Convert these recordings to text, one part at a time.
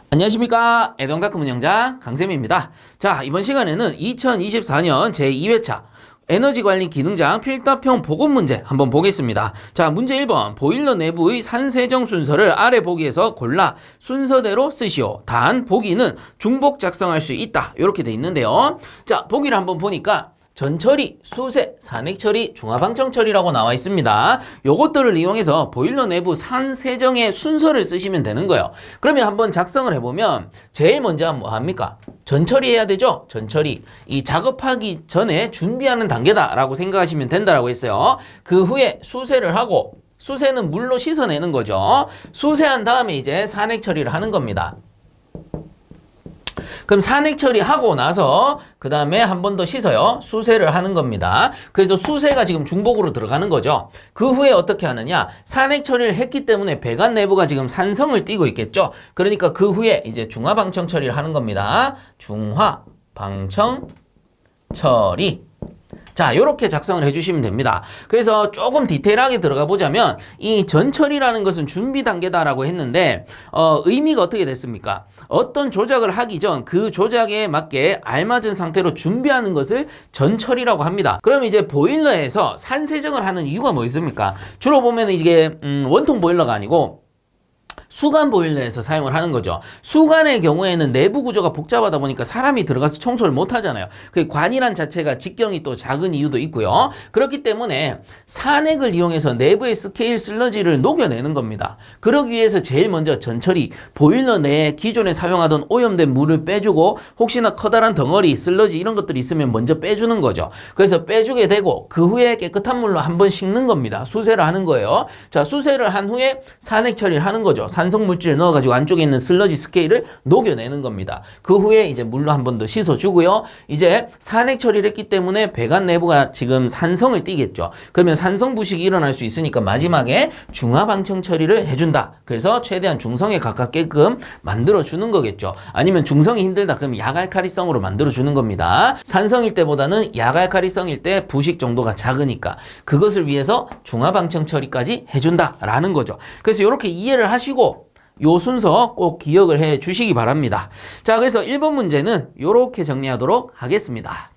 안녕하십니까. 애동다크 운영자 강쌤입니다. 자, 이번 시간에는 2024년 제2회차 에너지관리 기능장 필답형 보급 문제 한번 보겠습니다. 자, 문제 1번. 보일러 내부의 산세정 순서를 아래 보기에서 골라 순서대로 쓰시오. 단 보기는 중복 작성할 수 있다. 이렇게 돼 있는데요. 자, 보기를 한번 보니까 전처리, 수세, 산액처리, 중화방청처리라고 나와 있습니다. 요것들을 이용해서 보일러 내부 산세정의 순서를 쓰시면 되는 거예요. 그러면 한번 작성을 해보면 제일 먼저 뭐 합니까? 전처리 해야 되죠? 전처리. 이 작업하기 전에 준비하는 단계다라고 생각하시면 된다라고 했어요. 그 후에 수세를 하고, 수세는 물로 씻어내는 거죠. 수세한 다음에 이제 산액처리를 하는 겁니다. 그럼 산액 처리하고 나서 그 다음에 한 번 더 씻어요. 수세를 하는 겁니다. 그래서 수세가 지금 중복으로 들어가는 거죠. 그 후에 어떻게 하느냐? 산액 처리를 했기 때문에 배관 내부가 지금 산성을 띠고 있겠죠. 그러니까 그 후에 이제 중화방청 처리를 하는 겁니다. 중화방청 처리. 자, 요렇게 작성을 해주시면 됩니다. 그래서 조금 디테일하게 들어가 보자면 이 전처리라는 것은 준비 단계다라고 했는데 의미가 어떻게 됐습니까? 어떤 조작을 하기 전 그 조작에 맞게 알맞은 상태로 준비하는 것을 전처리라고 합니다. 그럼 이제 보일러에서 산세정을 하는 이유가 뭐 있습니까? 주로 보면 이게 원통 보일러가 아니고 수간 보일러에서 사용을 하는 거죠. 수간의 경우에는 내부 구조가 복잡하다 보니까 사람이 들어가서 청소를 못 하잖아요. 그 관이란 자체가 직경이 또 작은 이유도 있고요. 그렇기 때문에 산액을 이용해서 내부의 스케일 슬러지를 녹여내는 겁니다. 그러기 위해서 제일 먼저 전처리, 보일러 내에 기존에 사용하던 오염된 물을 빼주고 혹시나 커다란 덩어리, 슬러지 이런 것들이 있으면 먼저 빼주는 거죠. 그래서 빼주게 되고 그 후에 깨끗한 물로 한번 씻는 겁니다. 수세를 하는 거예요. 자, 수세를 한 후에 산액 처리를 하는 거죠. 산성 물질을 넣어가지고 안쪽에 있는 슬러지 스케일을 녹여내는 겁니다. 그 후에 이제 물로 한 번 더 씻어주고요. 이제 산액 처리를 했기 때문에 배관 내부가 지금 산성을 띠겠죠. 그러면 산성 부식이 일어날 수 있으니까 마지막에 중화방청 처리를 해준다. 그래서 최대한 중성에 가깝게끔 만들어주는 거겠죠. 아니면 중성이 힘들다 그러면 약알칼리성으로 만들어주는 겁니다. 산성일 때보다는 약알칼리성일 때 부식 정도가 작으니까 그것을 위해서 중화방청 처리까지 해준다라는 거죠. 그래서 이렇게 이해를 하시고 요 순서 꼭 기억을 해 주시기 바랍니다. 자, 그래서 1번 문제는 요렇게 정리하도록 하겠습니다.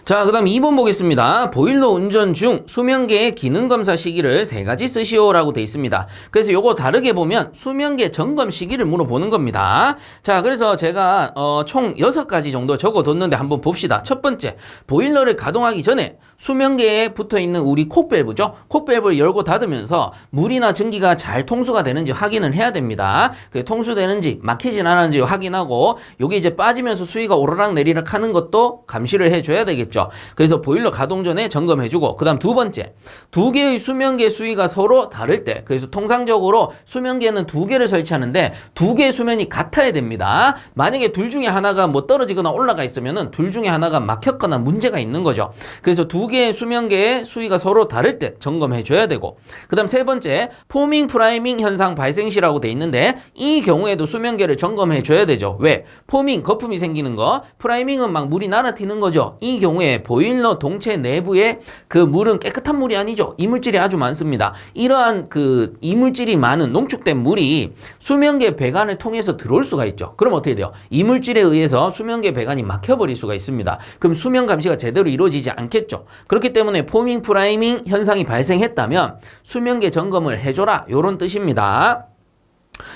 자, 그 다음 2번 보겠습니다. 보일러 운전 중 수명계의 기능검사 시기를 3가지 쓰시오라고 돼 있습니다. 그래서 요거 다르게 보면 수명계 점검 시기를 물어보는 겁니다. 자, 그래서 제가 총 6가지 정도 적어뒀는데 한번 봅시다. 첫 번째, 보일러를 가동하기 전에 수명계에 붙어있는 우리 콕밸브죠. 콕밸브를 열고 닫으면서 물이나 증기가 잘 통수가 되는지 확인을 해야 됩니다. 그게 통수되는지 막히진 않았는지 확인하고 요게 이제 빠지면서 수위가 오르락 내리락 하는 것도 감시를 해줘야 되겠죠. 그래서 보일러 가동 전에 점검해주고, 그 다음 두 번째, 두 개의 수명계 수위가 서로 다를 때, 그래서 통상적으로 수명계는 2개를 설치하는데 2개의 수면이 같아야 됩니다. 만약에 둘 중에 하나가 뭐 떨어지거나 올라가 있으면은 둘 중에 하나가 막혔거나 문제가 있는 거죠. 그래서 2개의 수명계의 수위가 서로 다를 때 점검해줘야 되고, 그 다음 세 번째, 포밍 프라이밍 현상 발생 시라고 돼 있는데 이 경우에도 수명계를 점검해줘야 되죠. 왜? 포밍, 거품이 생기는 거, 프라이밍은 막 물이 날아튀는 거죠. 이 경우에 보일러 동체 내부에 그 물은 깨끗한 물이 아니죠. 이물질이 아주 많습니다. 이러한 그 이물질이 많은 농축된 물이 수명계 배관을 통해서 들어올 수가 있죠. 그럼 어떻게 돼요? 이물질에 의해서 수명계 배관이 막혀버릴 수가 있습니다. 그럼 수명 감시가 제대로 이루어지지 않겠죠. 그렇기 때문에 포밍 프라이밍 현상이 발생했다면 수명계 점검을 해줘라, 요런 뜻입니다.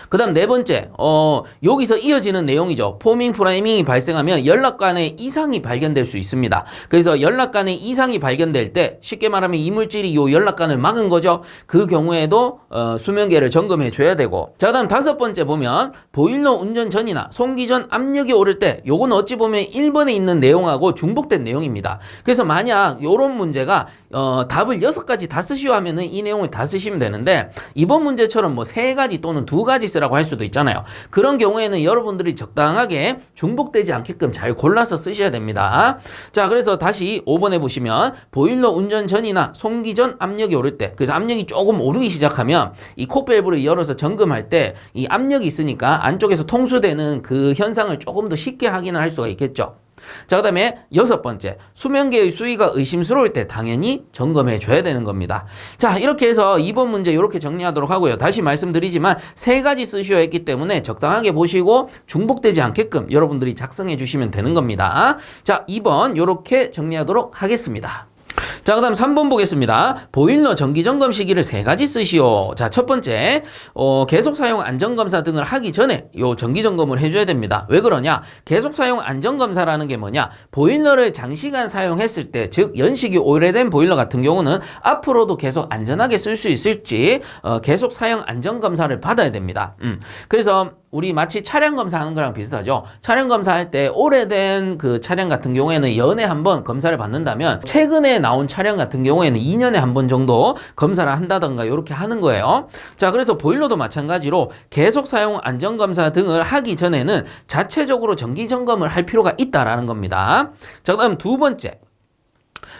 그 다음 네 번째, 여기서 이어지는 내용이죠. 포밍 프라이밍이 발생하면 연락관에 이상이 발견될 수 있습니다. 그래서 연락관에 이상이 발견될 때 쉽게 말하면 이물질이 요 연락관을 막은 거죠. 그 경우에도 수명계를 점검해 줘야 되고, 자, 그 다음 다섯 번째 보면 보일러 운전 전이나 송기 전 압력이 오를 때, 요건 어찌 보면 1번에 있는 내용하고 중복된 내용입니다. 그래서 만약 요런 문제가 답을 6가지 다 쓰시오 하면은 이 내용을 다 쓰시면 되는데, 이번 문제처럼 뭐 3가지 또는 2가지 쓰라고 할 수도 있잖아요. 그런 경우에는 여러분들이 적당하게 중복되지 않게끔 잘 골라서 쓰셔야 됩니다. 자, 그래서 다시 5번에 보시면 보일러 운전 전이나 송기 전 압력이 오를 때, 그래서 압력이 조금 오르기 시작하면 이 콕밸브를 열어서 점검할 때 이 압력이 있으니까 안쪽에서 통수되는 그 현상을 조금 더 쉽게 확인을 할 수가 있겠죠. 자, 그 다음에 6번째, 수면계의 수위가 의심스러울 때 당연히 점검해 줘야 되는 겁니다. 자, 이렇게 해서 2번 문제 이렇게 정리하도록 하고요. 다시 말씀드리지만 3가지 쓰셔야 했기 때문에 적당하게 보시고 중복되지 않게끔 여러분들이 작성해 주시면 되는 겁니다. 자, 2번 이렇게 정리하도록 하겠습니다. 자, 그 다음 3번 보겠습니다. 보일러 정기점검 시기를 3가지 쓰시오. 자, 첫 번째, 계속 사용 안전검사 등을 하기 전에 요 정기점검을 해줘야 됩니다. 왜 그러냐? 계속 사용 안전검사라는 게 뭐냐? 보일러를 장시간 사용했을 때, 즉 연식이 오래된 보일러 같은 경우는 앞으로도 계속 안전하게 쓸 수 있을지 계속 사용 안전검사를 받아야 됩니다. 그래서 우리 마치 차량 검사하는 거랑 비슷하죠. 차량 검사할 때 오래된 그 차량 같은 경우에는 연에 한 번 검사를 받는다면 최근에 나온 차량 같은 경우에는 2년에 한 번 정도 검사를 한다던가 이렇게 하는 거예요. 자, 그래서 보일러도 마찬가지로 계속 사용 안전검사 등을 하기 전에는 자체적으로 정기 점검을 할 필요가 있다라는 겁니다. 자, 그다음 2번째.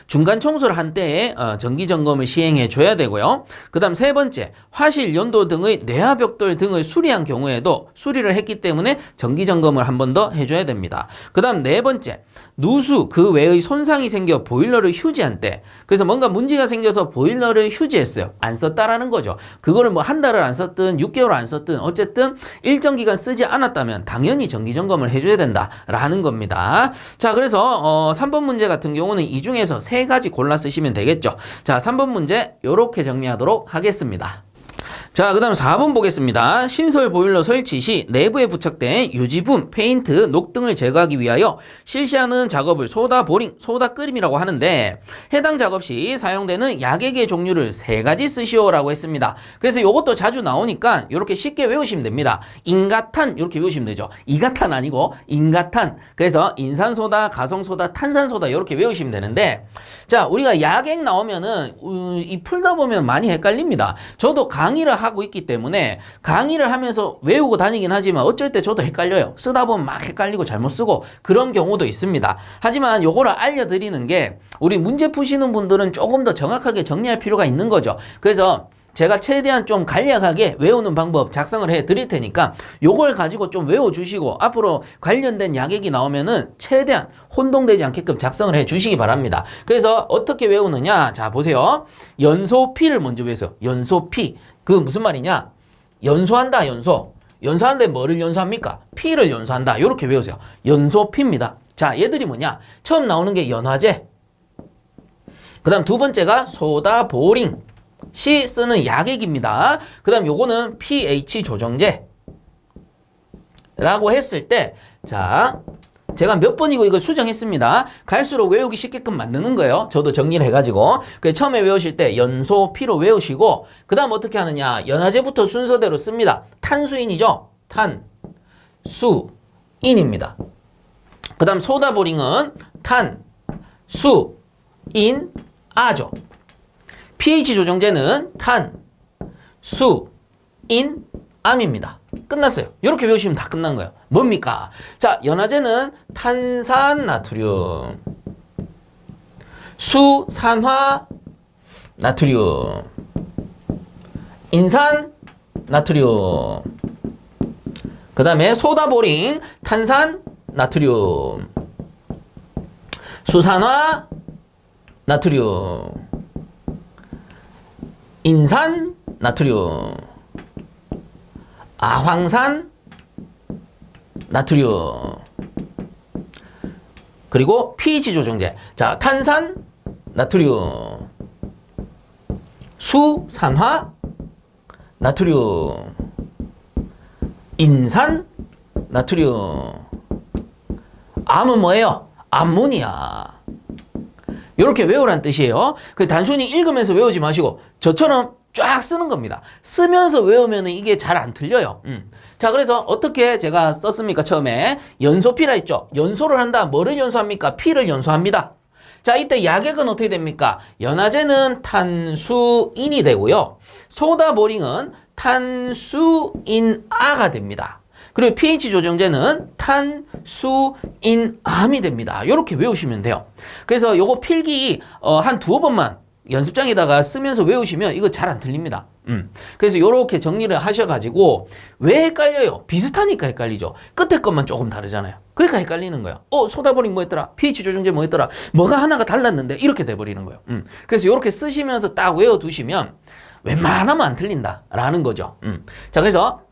중간 청소를 한 때에 정기 점검을 시행해 줘야 되고요. 그 다음 3번째, 화실, 연도 등의 내화벽돌 등을 수리한 경우에도 수리를 했기 때문에 정기 점검을 한 번 더 해줘야 됩니다. 그 다음 4번째, 누수 그 외의 손상이 생겨 보일러를 휴지한 때, 그래서 뭔가 문제가 생겨서 보일러를 휴지했어요. 안 썼다라는 거죠. 그거를 뭐 한 달을 안 썼든 6개월 안 썼든 어쨌든 일정 기간 쓰지 않았다면 당연히 정기 점검을 해줘야 된다라는 겁니다. 자, 그래서 3번 문제 같은 경우는 이 중에서 3가지 골라 쓰시면 되겠죠. 자, 3번 문제 요렇게 정리하도록 하겠습니다. 자, 그 다음 4번 보겠습니다. 신설 보일러 설치 시 내부에 부착된 유지분, 페인트, 녹 등을 제거하기 위하여 실시하는 작업을 소다 보링, 소다 끓임이라고 하는데 해당 작업 시 사용되는 약액의 종류를 3가지 쓰시오라고 했습니다. 그래서 이것도 자주 나오니까 이렇게 쉽게 외우시면 됩니다. 인가탄 이렇게 외우시면 되죠. 이가탄 아니고 인가탄. 그래서 인산소다, 가성소다, 탄산소다 이렇게 외우시면 되는데, 자, 우리가 약액 나오면은 이 풀다 보면 많이 헷갈립니다. 저도 강의를 하고 있기 때문에 강의를 하면서 외우고 다니긴 하지만 어쩔 때 저도 헷갈려요. 쓰다 보면 막 헷갈리고 잘못 쓰고 그런 경우도 있습니다. 하지만 요거를 알려드리는 게 우리 문제 푸시는 분들은 조금 더 정확하게 정리할 필요가 있는 거죠. 그래서 제가 최대한 좀 간략하게 외우는 방법 작성을 해 드릴 테니까 요걸 가지고 좀 외워주시고 앞으로 관련된 약액이 나오면은 최대한 혼동되지 않게끔 작성을 해 주시기 바랍니다. 그래서 어떻게 외우느냐? 자, 보세요. 연소피를 먼저 외우세요. 연소피. 그 무슨 말이냐? 연소한다, 연소. 연소하는데 뭐를 연소합니까? 피를 연소한다. 이렇게 외우세요. 연소피입니다. 자, 얘들이 뭐냐? 처음 나오는 게 연화제. 그 다음 2번째가 소다 보링. 시 쓰는 약액입니다. 그 다음 요거는 pH 조정제 라고 했을 때, 자, 제가 몇 번이고 이거 수정했습니다. 갈수록 외우기 쉽게끔 만드는 거예요. 저도 정리를 해가지고. 처음에 외우실 때 연소 피로 외우시고 그 다음 어떻게 하느냐? 연화제부터 순서대로 씁니다. 탄수인이죠. 탄수인입니다. 그 다음 소다보링은 탄수인아죠. pH 조정제는 탄수인암입니다. 끝났어요. 이렇게 외우시면 다 끝난 거예요. 뭡니까? 자, 연화제는 탄산나트륨, 수산화 나트륨, 인산나트륨, 그 다음에 소다보링 탄산나트륨, 수산화 나트륨, 인산 나트륨, 아황산 나트륨, 그리고 pH 조정제. 자, 탄산 나트륨, 수산화 나트륨, 인산 나트륨. 암은 뭐예요? 암모니아. 이렇게 외우란 뜻이에요. 단순히 읽으면서 외우지 마시고 저처럼 쫙 쓰는 겁니다. 쓰면서 외우면 이게 잘 안 틀려요. 자, 그래서 어떻게 제가 썼습니까? 처음에 연소피라 했죠. 연소를 한다. 뭐를 연소합니까? 피를 연소합니다. 자, 이때 약액은 어떻게 됩니까? 연화제는 탄수인이 되고요. 소다보링은 탄수인아가 됩니다. 그리고 pH 조정제는 탄수인암이 됩니다. 이렇게 외우시면 돼요. 그래서 요거 필기 한 2번만 연습장에다가 쓰면서 외우시면 이거 잘 안 틀립니다. 그래서 요렇게 정리를 하셔가지고 왜 헷갈려요? 비슷하니까 헷갈리죠. 끝에 것만 조금 다르잖아요. 그러니까 헷갈리는 거야. 소다보링 뭐였더라? pH 조정제 뭐였더라? 뭐가 하나가 달랐는데 이렇게 돼버리는 거예요. 그래서 요렇게 쓰시면서 딱 외워두시면 웬만하면 안 틀린다라는 거죠. 자, 그래서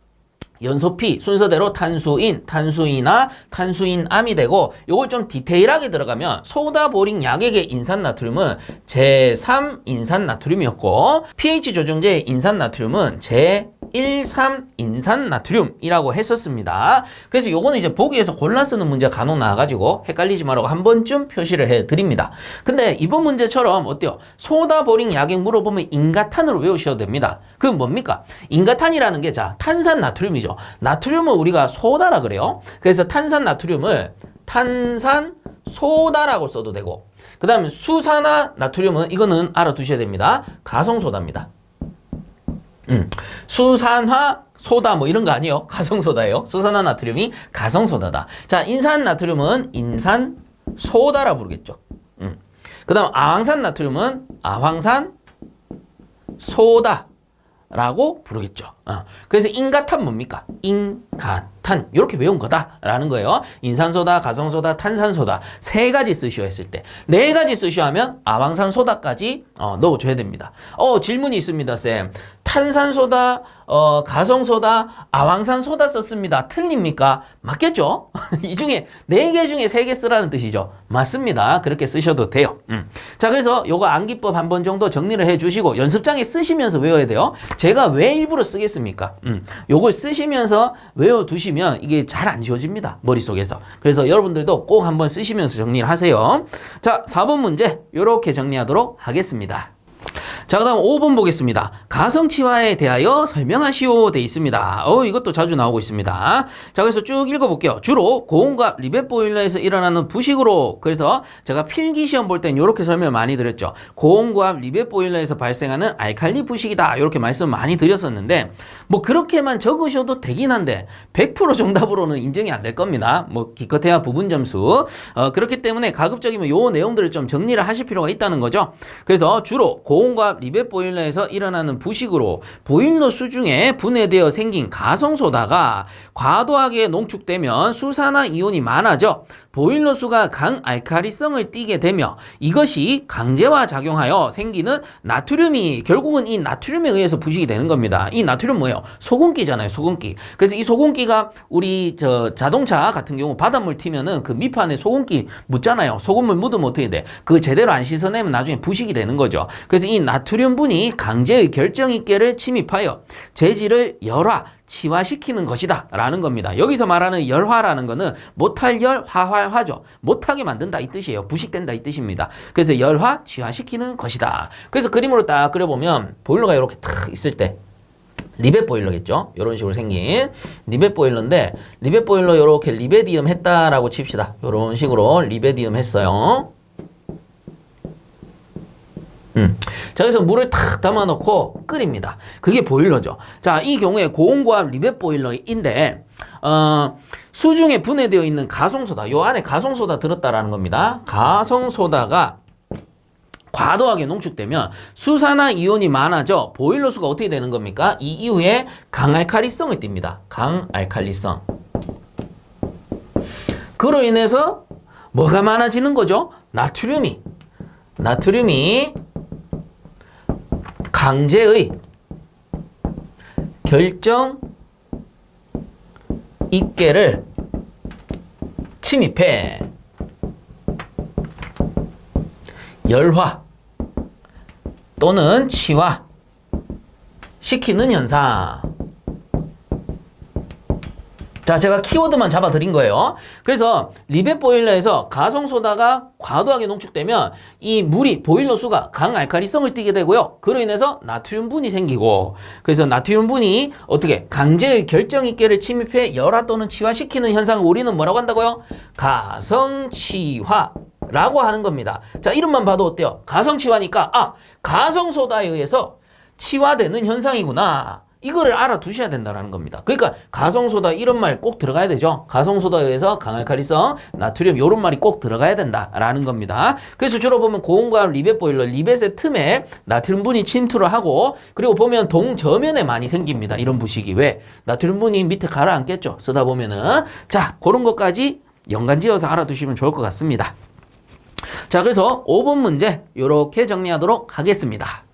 연소피 순서대로 탄수인, 탄수이나 탄수인암이 되고 요걸 좀 디테일하게 들어가면 소다보링 약액의 인산나트륨은 제3인산나트륨이었고 pH 조정제의 인산나트륨은 제1,3인산나트륨이라고 했었습니다. 그래서 요거는 이제 보기에서 골라 쓰는 문제가 간혹 나와가지고 헷갈리지 말라고 한 번쯤 표시를 해드립니다. 근데 이번 문제처럼 어때요? 소다보링 약액 물어보면 인가탄으로 외우셔도 됩니다. 그건 뭡니까? 인가탄이라는 게 자 탄산나트륨이죠. 나트륨은 우리가 소다라 그래요. 그래서 탄산나트륨을 탄산소다라고 써도 되고 그 다음에 수산화 나트륨은 이거는 알아두셔야 됩니다. 가성소다입니다. 수산화 소다 뭐 이런 거 아니에요. 가성소다예요. 수산화 나트륨이 가성소다다. 자, 인산나트륨은 인산소다라 부르겠죠. 그 다음 아황산 나트륨은 아황산 소다라고 부르겠죠. 그래서 인가탄 뭡니까? 인가탄 이렇게 외운 거다라는 거예요. 인산소다, 가성소다, 탄산소다 세 가지 쓰시오 했을 때 네 가지 쓰시오 하면 아황산소다까지 넣어줘야 됩니다. 질문이 있습니다, 쌤. 탄산소다, 가성소다, 아황산소다 썼습니다. 틀립니까? 맞겠죠? 이 중에 네 개 중에 세 개 쓰라는 뜻이죠. 맞습니다. 그렇게 쓰셔도 돼요. 자, 그래서 요거 암기법 한 번 정도 정리를 해주시고 연습장에 쓰시면서 외워야 돼요. 제가 왜 일부러 쓰겠습니까? 요걸 쓰시면서 외워두시면 이게 잘 안 지워집니다. 머릿속에서. 그래서 여러분들도 꼭 한번 쓰시면서 정리를 하세요. 자, 4번 문제 요렇게 정리하도록 하겠습니다. 자, 그 다음 5번 보겠습니다. 가성치화에 대하여 설명하시오 돼 있습니다. 이것도 자주 나오고 있습니다. 자, 그래서 쭉 읽어볼게요. 주로 고온과 리벳 보일러에서 일어나는 부식으로, 그래서 제가 필기시험 볼 땐 이렇게 설명을 많이 드렸죠. 고온과 리벳 보일러에서 발생하는 알칼리 부식이다 이렇게 말씀 많이 드렸었는데 뭐 그렇게만 적으셔도 되긴 한데 100% 정답으로는 인정이 안 될 겁니다. 뭐 기껏해야 부분 점수. 그렇기 때문에 가급적이면 요 내용들을 좀 정리를 하실 필요가 있다는 거죠. 그래서 주로 고온과 리벳 보일러에서 일어나는 부식으로 보일러 수 중에 분해되어 생긴 가성소다가 과도하게 농축되면 수산화 이온이 많아져 보일러 수가 강알칼리성을 띠게 되며 이것이 강제화 작용하여 생기는 나트륨이 결국은 이 나트륨에 의해서 부식이 되는 겁니다. 이 나트륨 뭐예요? 소금기잖아요. 소금기. 그래서 이 소금기가 우리 자동차 같은 경우 바닷물 튀면은 그 밑판에 소금기 묻잖아요. 소금물 묻으면 어떻게 돼? 그거 제대로 안 씻어내면 나중에 부식이 되는 거죠. 그래서 이 나트륨분이 강제의 결정입계를 침입하여 재질을 열화, 치화시키는 것이다 라는 겁니다. 여기서 말하는 열화라는 거는 못할 열, 화활화죠. 못하게 만든다 이 뜻이에요. 부식된다 이 뜻입니다. 그래서 열화, 치화시키는 것이다. 그래서 그림으로 딱 그려보면 보일러가 이렇게 탁 있을 때 리벳 보일러겠죠. 이런 식으로 생긴 리벳 보일러인데 리벳 보일러 이렇게 리베디움 했다라고 칩시다. 이런 식으로 리베디움 했어요. 자, 그래서 물을 탁 담아놓고 끓입니다. 그게 보일러죠. 자, 이 경우에 고온고압 리벳 보일러인데 수중에 분해되어 있는 가성소다. 요 안에 가성소다 들었다라는 겁니다. 가성소다가 과도하게 농축되면 수산화 이온이 많아져 보일러 수가 어떻게 되는 겁니까? 이 이후에 강알칼리성을 띱니다. 강알칼리성. 그로 인해서 뭐가 많아지는 거죠? 나트륨이 강제의 결정 입계를 침입해 열화 또는 치화 시키는 현상. 자, 제가 키워드만 잡아드린 거예요. 그래서 리벳 보일러에서 가성소다가 과도하게 농축되면 이 물이 보일러 수가 강알칼리성을 띠게 되고요. 그로 인해서 나트륨분이 생기고 그래서 나트륨분이 어떻게 강제의 결정입계를 침입해 열화 또는 치화시키는 현상을 우리는 뭐라고 한다고요? 가성치화라고 하는 겁니다. 자, 이름만 봐도 어때요? 가성치화니까 가성소다에 의해서 치화되는 현상이구나. 이거를 알아두셔야 된다는 겁니다. 그러니까 가성소다 이런 말 꼭 들어가야 되죠. 가성소다에서 강알칼리성, 나트륨 이런 말이 꼭 들어가야 된다라는 겁니다. 그래서 주로 보면 고온가스 리벳 보일러, 리벳의 틈에 나트륨분이 침투를 하고 그리고 보면 동저면에 많이 생깁니다. 이런 부식이. 왜? 나트륨분이 밑에 가라앉겠죠. 쓰다 보면은. 자, 그런 것까지 연관지어서 알아두시면 좋을 것 같습니다. 자, 그래서 5번 문제 이렇게 정리하도록 하겠습니다.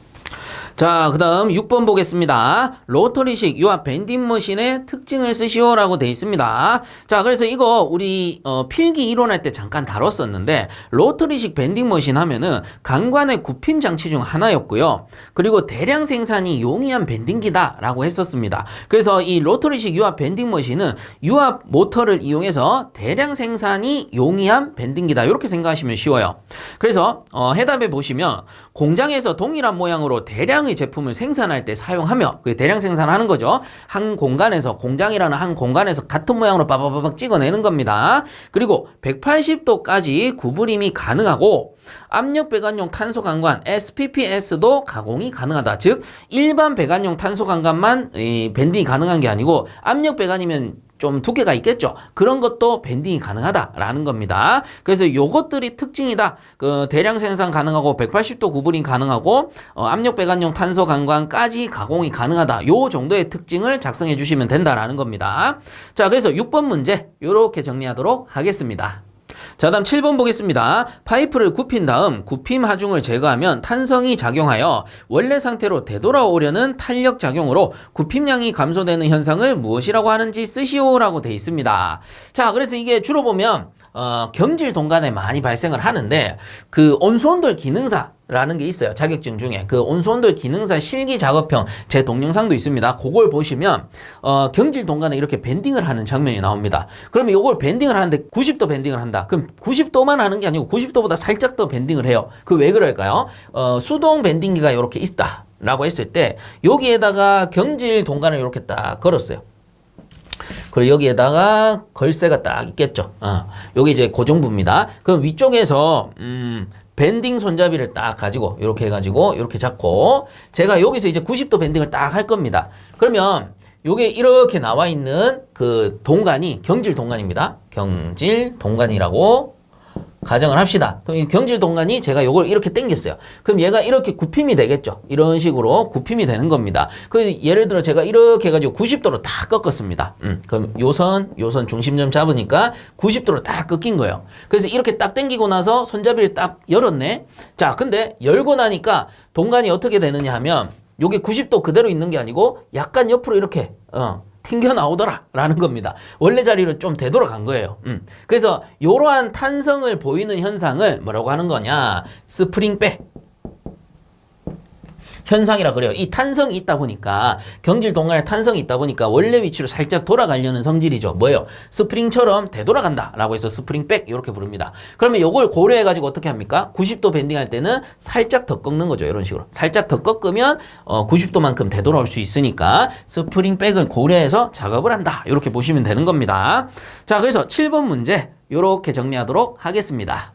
자, 그 다음 6번 보겠습니다. 로터리식 유압 밴딩 머신의 특징을 쓰시오라고 돼 있습니다. 자, 그래서 이거 우리 필기 이론할 때 잠깐 다뤘었는데 로터리식 밴딩 머신 하면은 강관의 굽힘 장치 중 하나였고요. 그리고 대량 생산이 용이한 밴딩기다 라고 했었습니다. 그래서 이 로터리식 유압 밴딩 머신은 유압 모터를 이용해서 대량 생산이 용이한 밴딩기다 이렇게 생각하시면 쉬워요. 그래서 해답에 보시면 공장에서 동일한 모양으로 대량의 제품을 생산할 때 사용하며 그 대량 생산하는 거죠. 한 공간에서 공장이라는 한 공간에서 같은 모양으로 빠바바박 찍어내는 겁니다. 그리고 180도까지 구부림이 가능하고 압력 배관용 탄소 강관 SPPS도 가공이 가능하다. 즉 일반 배관용 탄소 강관만 밴딩이 가능한 게 아니고 압력 배관이면 좀 두께가 있겠죠. 그런 것도 밴딩이 가능하다라는 겁니다. 그래서 요것들이 특징이다. 그 대량 생산 가능하고 180도 구부림 가능하고 압력 배관용 탄소 강관까지 가공이 가능하다. 요 정도의 특징을 작성해 주시면 된다라는 겁니다. 자, 그래서 6번 문제 요렇게 정리하도록 하겠습니다. 자, 다음 7번 보겠습니다. 파이프를 굽힌 다음 굽힘 하중을 제거하면 탄성이 작용하여 원래 상태로 되돌아오려는 탄력 작용으로 굽힘량이 감소되는 현상을 무엇이라고 하는지 쓰시오라고 돼 있습니다. 자, 그래서 이게 주로 보면 경질 동간에 많이 발생을 하는데 그 온수온돌 기능사라는 게 있어요. 자격증 중에 그 온수온돌 기능사 실기 작업형 제 동영상도 있습니다. 그걸 보시면 경질 동간에 이렇게 밴딩을 하는 장면이 나옵니다. 그러면 이걸 밴딩을 하는데 90도 밴딩을 한다. 그럼 90도만 하는 게 아니고 90도보다 살짝 더 밴딩을 해요. 그 왜 그럴까요? 수동 밴딩기가 이렇게 있다 라고 했을 때 여기에다가 경질 동간을 이렇게 딱 걸었어요. 그리고 여기에다가 걸쇠가 딱 있겠죠. 여기 이제 고정부입니다. 그럼 위쪽에서 밴딩 손잡이를 딱 가지고 이렇게 해가지고 이렇게 잡고 제가 여기서 이제 90도 밴딩을 딱 할 겁니다. 그러면 요게 이렇게 나와 있는 그 동간이 경질 동간입니다. 경질 동간이라고 가정을 합시다. 그럼 이 경질 동간이 제가 요걸 이렇게 당겼어요. 그럼 얘가 이렇게 굽힘이 되겠죠. 이런 식으로 굽힘이 되는 겁니다. 그 예를 들어 제가 이렇게 해가지고 90도로 다 꺾었습니다. 그럼 요선 중심점 잡으니까 90도로 다 꺾인 거예요. 그래서 이렇게 딱 당기고 나서 손잡이를 딱 열었네. 자, 근데 열고 나니까 동간이 어떻게 되느냐 하면 요게 90도 그대로 있는 게 아니고 약간 옆으로 이렇게 튕겨 나오더라 라는 겁니다. 원래 자리로 좀 되돌아간 거예요. 그래서 이러한 탄성을 보이는 현상을 뭐라고 하는 거냐, 스프링백 현상이라 그래요. 이 탄성이 있다 보니까 경질 동간에 탄성이 있다 보니까 원래 위치로 살짝 돌아가려는 성질이죠. 뭐예요? 스프링처럼 되돌아간다 라고 해서 스프링백 이렇게 부릅니다. 그러면 이걸 고려해 가지고 어떻게 합니까? 90도 밴딩할 때는 살짝 더 꺾는 거죠. 이런 식으로 살짝 더 꺾으면 90도만큼 되돌아올 수 있으니까 스프링백을 고려해서 작업을 한다 이렇게 보시면 되는 겁니다. 자, 그래서 7번 문제 이렇게 정리하도록 하겠습니다.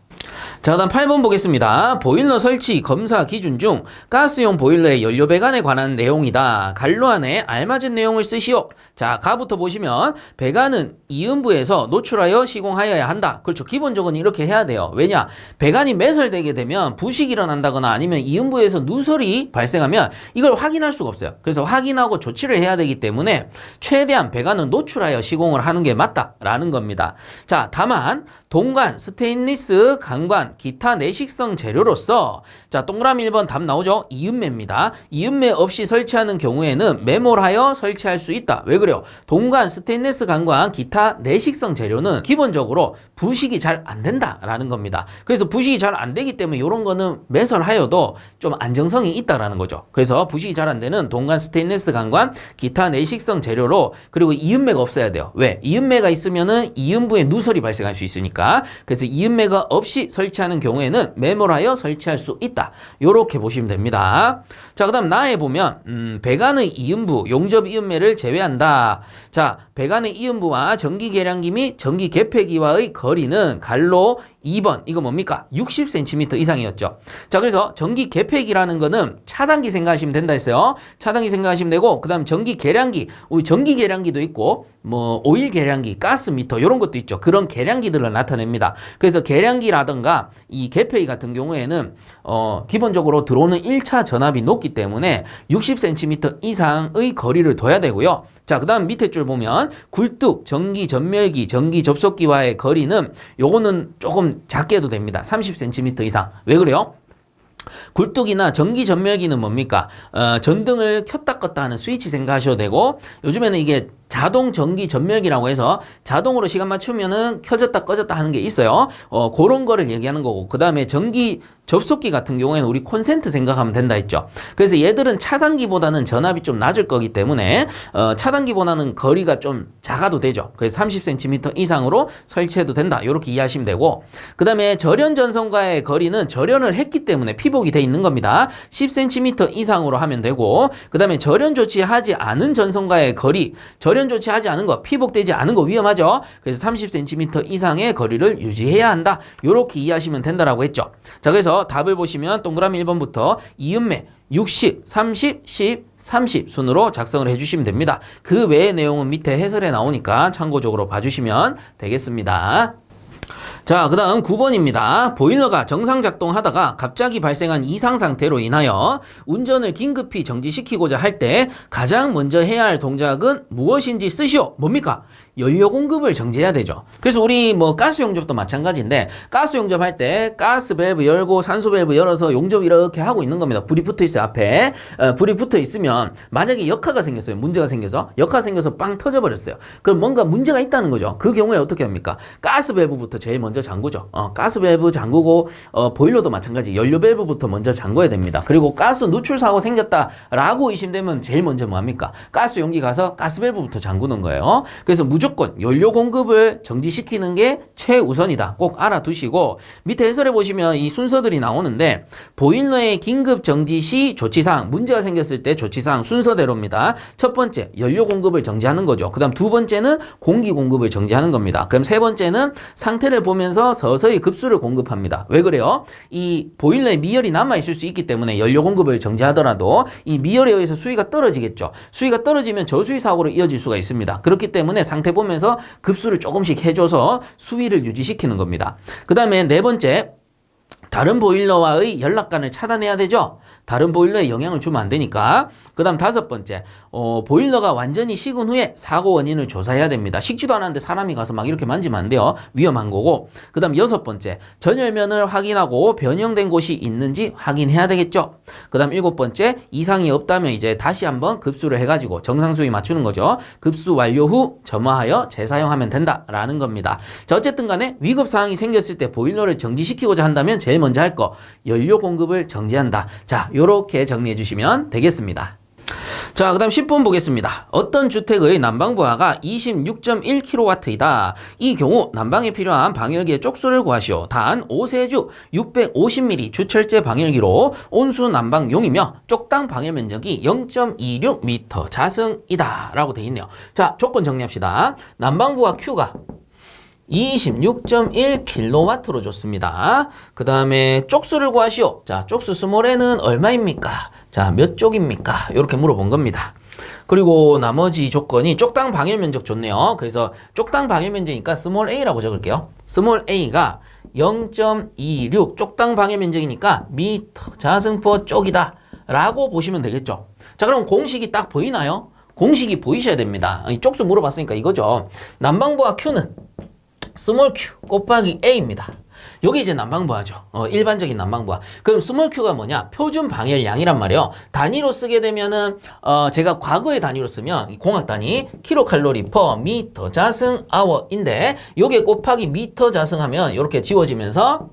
자, 다음 8번 보겠습니다. 보일러 설치 검사 기준 중 가스용 보일러의 연료 배관에 관한 내용이다. 갈로 안에 알맞은 내용을 쓰시오. 자, 가부터 보시면 배관은 이음부에서 노출하여 시공하여야 한다. 그렇죠. 기본적으로 이렇게 해야 돼요. 왜냐? 배관이 매설되게 되면 부식이 일어난다거나 아니면 이음부에서 누설이 발생하면 이걸 확인할 수가 없어요. 그래서 확인하고 조치를 해야 되기 때문에 최대한 배관은 노출하여 시공을 하는 게 맞다라는 겁니다. 자, 다만 동관, 스테인리스, 강관, 기타 내식성 재료로서 자, 동그라미 1번 답 나오죠? 이음매입니다. 이음매 없이 설치하는 경우에는 매몰하여 설치할 수 있다. 왜 그래요? 동관, 스테인리스, 강관, 기타 내식성 재료는 기본적으로 부식이 잘 안 된다라는 겁니다. 그래서 부식이 잘 안 되기 때문에 이런 거는 매설하여도 좀 안정성이 있다라는 거죠. 그래서 부식이 잘 안 되는 동관, 스테인리스, 강관, 기타 내식성 재료로 그리고 이음매가 없어야 돼요. 왜? 이음매가 있으면은 이음부에 누설이 발생할 수 있으니까. 그래서 이음매가 없이 설치하는 경우에는 매몰하여 설치할 수 있다. 요렇게 보시면 됩니다. 자, 그 다음 나에 보면 배관의 이음부, 용접 이음매를 제외한다. 자, 배관의 이음부와 전기 계량기 및 전기 개폐기와의 거리는 갈로 2번 이거 뭡니까? 60cm 이상이었죠. 자, 그래서 전기 계폐기라는 거는 차단기 생각하시면 된다 했어요. 차단기 생각하시면 되고, 그 다음 전기 계량기, 우리 전기 계량기도 있고 뭐 오일 계량기, 가스미터 이런 것도 있죠. 그런 계량기들을 나타냅니다. 그래서 계량기라든가 이 계폐기 같은 경우에는 기본적으로 들어오는 1차 전압이 높기 때문에 60cm 이상의 거리를 둬야 되고요. 자, 그 다음 밑에 줄 보면 굴뚝, 전기 전멸기, 전기 접속기와의 거리는 요거는 조금 작게 해도 됩니다. 30cm 이상. 왜 그래요? 굴뚝이나 전기 전멸기는 뭡니까? 전등을 켰다 껐다 하는 스위치 생각하셔도 되고, 요즘에는 이게 자동 전기 전멸기라고 해서 자동으로 시간 맞추면은 켜졌다 꺼졌다 하는 게 있어요. 그런 거를 얘기하는 거고, 그 다음에 전기 접속기 같은 경우에는 우리 콘센트 생각하면 된다 했죠. 그래서 얘들은 차단기보다는 전압이 좀 낮을 거기 때문에 차단기보다는 거리가 좀 작아도 되죠. 그래서 30cm 이상으로 설치해도 된다. 이렇게 이해하시면 되고, 그 다음에 절연 전선과의 거리는 절연을 했기 때문에 피복이 돼 있는 겁니다. 10cm 이상으로 하면 되고, 그 다음에 절연 조치하지 않은 전선과의 거리, 절연 조치하지 않은 거, 피복되지 않은 거 위험하죠. 그래서 30cm 이상의 거리를 유지해야 한다. 이렇게 이해하시면 된다라고 했죠. 자, 그래서 답을 보시면 동그라미 1번부터 이음매 60, 30, 10, 30 순으로 작성을 해주시면 됩니다. 그 외의 내용은 밑에 해설에 나오니까 참고적으로 봐주시면 되겠습니다. 자, 그 다음 9번입니다. 보일러가 정상 작동하다가 갑자기 발생한 이상 상태로 인하여 운전을 긴급히 정지시키고자 할 때 가장 먼저 해야 할 동작은 무엇인지 쓰시오. 뭡니까? 연료 공급을 정지해야 되죠. 그래서 우리 뭐 가스 용접도 마찬가지인데, 가스 용접할 때 가스 밸브 열고 산소 밸브 열어서 용접 이렇게 하고 있는 겁니다. 불이 붙어 있어요. 앞에 불이 붙어 있으면 만약에 역화가 생겼어요. 문제가 생겨서 역화가 생겨서 빵 터져 버렸어요. 그럼 뭔가 문제가 있다는 거죠. 그 경우에 어떻게 합니까? 가스 밸브부터 제일 먼저 잠그죠. 가스 밸브 잠그고, 보일러도 마찬가지 연료 밸브부터 먼저 잠궈야 됩니다. 그리고 가스 누출 사고 생겼다라고 의심되면 제일 먼저 뭐 합니까? 가스 용기 가서 가스 밸브부터 잠그는 거예요. 그래서 무조건 연료 공급을 정지시키는 게 최우선이다. 꼭 알아두시고, 밑에 해설해 보시면 이 순서들이 나오는데, 보일러의 긴급 정지 시 조치사항, 문제가 생겼을 때 조치사항 순서대로입니다. 첫 번째, 연료 공급을 정지하는 거죠. 그 다음 두 번째는 공기 공급을 정지하는 겁니다. 그럼 세 번째는 상태를 보면서 서서히 급수를 공급합니다. 왜 그래요? 이 보일러에 미열이 남아있을 수 있기 때문에 연료 공급을 정지하더라도 이 미열에 의해서 수위가 떨어지겠죠. 수위가 떨어지면 저수위 사고로 이어질 수가 있습니다. 그렇기 때문에 상태 보면서 급수를 조금씩 해줘서 수위를 유지시키는 겁니다. 그 다음에 네 번째, 다른 보일러와의 연락관을 차단해야 되죠. 다른 보일러에 영향을 주면 안 되니까. 그 다음 다섯 번째, 보일러가 완전히 식은 후에 사고 원인을 조사해야 됩니다. 식지도 않았는데 사람이 가서 막 이렇게 만지면 안 돼요. 위험한 거고. 그 다음 여섯 번째, 전열면을 확인하고 변형된 곳이 있는지 확인해야 되겠죠. 그 다음 일곱 번째, 이상이 없다면 이제 다시 한번 급수를 해가지고 정상 수위 맞추는 거죠. 급수 완료 후 점화하여 재사용하면 된다라는 겁니다. 자, 어쨌든 간에 위급 상황이 생겼을 때 보일러를 정지시키고자 한다면 제일 먼저 할 거, 연료 공급을 정지한다. 자, 요렇게 정리해 주시면 되겠습니다. 자, 그 다음 10번 보겠습니다. 어떤 주택의 난방부하가 26.1kW이다. 이 경우 난방에 필요한 방열기의 쪽수를 구하시오. 단 5세주 650mm 주철제 방열기로 온수 난방용이며 쪽당 방열 면적이 0.26m 자승이다 라고 되어 있네요. 자, 조건 정리합시다. 난방부와 Q가 26.1kW로 줬습니다. 그 다음에 쪽수를 구하시오. 자, 쪽수 스몰 n은 얼마입니까? 자, 몇 쪽입니까? 이렇게 물어본 겁니다. 그리고 나머지 조건이 쪽당 방열 면적 줬네요. 그래서 쪽당 방열 면적이니까 스몰 a라고 적을게요. 스몰 a가 0.26 쪽당 방열 면적이니까 미터 자승포 쪽이다 라고 보시면 되겠죠. 자, 그럼 공식이 딱 보이나요? 공식이 보이셔야 됩니다. 쪽수 물어봤으니까 이거죠. 난방부와 Q는 스몰 q 곱하기 a입니다. 여기 이제 난방부하죠. 일반적인 난방부하. 그럼 스몰 q가 뭐냐? 표준 방열량이란 말이에요. 단위로 쓰게 되면은 제가 과거의 단위로 쓰면 공학 단위 킬로칼로리 퍼 미터 자승 아워인데 요게 곱하기 미터 자승하면 이렇게 지워지면서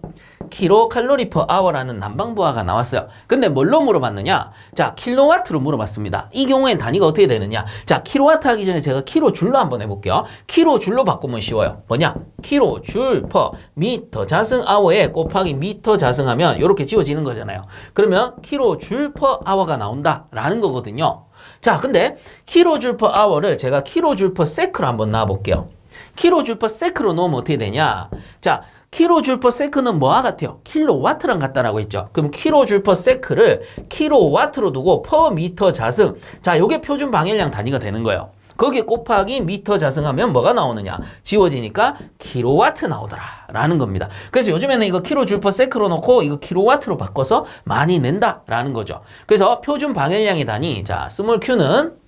킬로칼로리 퍼 아워라는 난방부하가 나왔어요. 근데 뭘로 물어봤느냐? 자, 킬로와트로 물어봤습니다. 이 경우엔 단위가 어떻게 되느냐? 자, 킬로와트 하기 전에 제가 킬로줄로 한번 해볼게요. 킬로줄로 바꾸면 쉬워요. 뭐냐? 킬로줄 퍼 미터 자승 아워에 곱하기 미터 자승하면 이렇게 지워지는 거잖아요. 그러면 킬로줄 퍼 아워가 나온다라는 거거든요. 자, 근데 킬로줄 퍼 아워를 제가 킬로줄 퍼 세크로 한번 놔볼게요. 킬로줄 퍼 세크로 놓으면 어떻게 되냐? 자, 킬로줄 퍼 세크는 뭐와 같아요? 킬로와트랑 같다라고 했죠. 그럼 킬로줄 퍼 세크를 킬로와트로 두고 퍼 미터 자승. 자, 요게 표준 방열량 단위가 되는 거예요. 거기에 곱하기 미터 자승하면 뭐가 나오느냐? 지워지니까 킬로와트 나오더라 라는 겁니다. 그래서 요즘에는 이거 킬로줄 퍼 세크로 놓고 이거 킬로와트로 바꿔서 많이 낸다라는 거죠. 그래서 표준 방열량의 단위, 자, 스몰 q는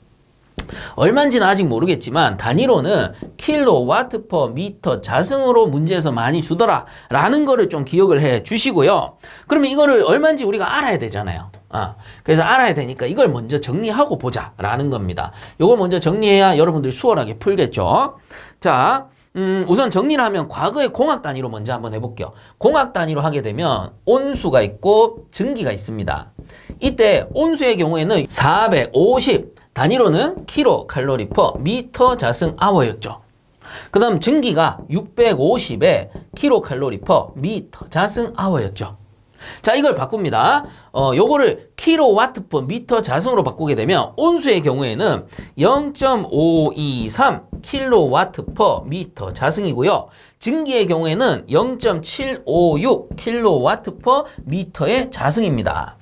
얼마인지는 아직 모르겠지만 단위로는 킬로와트 퍼 미터 자승으로 문제에서 많이 주더라 라는 거를 좀 기억을 해 주시고요. 그러면 이거를 얼마인지 우리가 알아야 되잖아요. 그래서 알아야 되니까 이걸 먼저 정리하고 보자 라는 겁니다. 이걸 먼저 정리해야 여러분들이 수월하게 풀겠죠. 자, 우선 정리를 하면 과거의 공학 단위로 먼저 한번 해볼게요. 공학 단위로 하게 되면 온수가 있고 증기가 있습니다. 이때 온수의 경우에는 450 단위로는 킬로 칼로리 퍼 미터 자승 아워였죠. 그 다음 증기가 650에 킬로 칼로리 퍼 미터 자승 아워였죠. 자, 이걸 바꿉니다. 요거를 킬로와트 퍼 미터 자승으로 바꾸게 되면 온수의 경우에는 0.523 킬로와트 퍼 미터 자승이고요. 증기의 경우에는 0.756 킬로와트 퍼 미터의 자승입니다.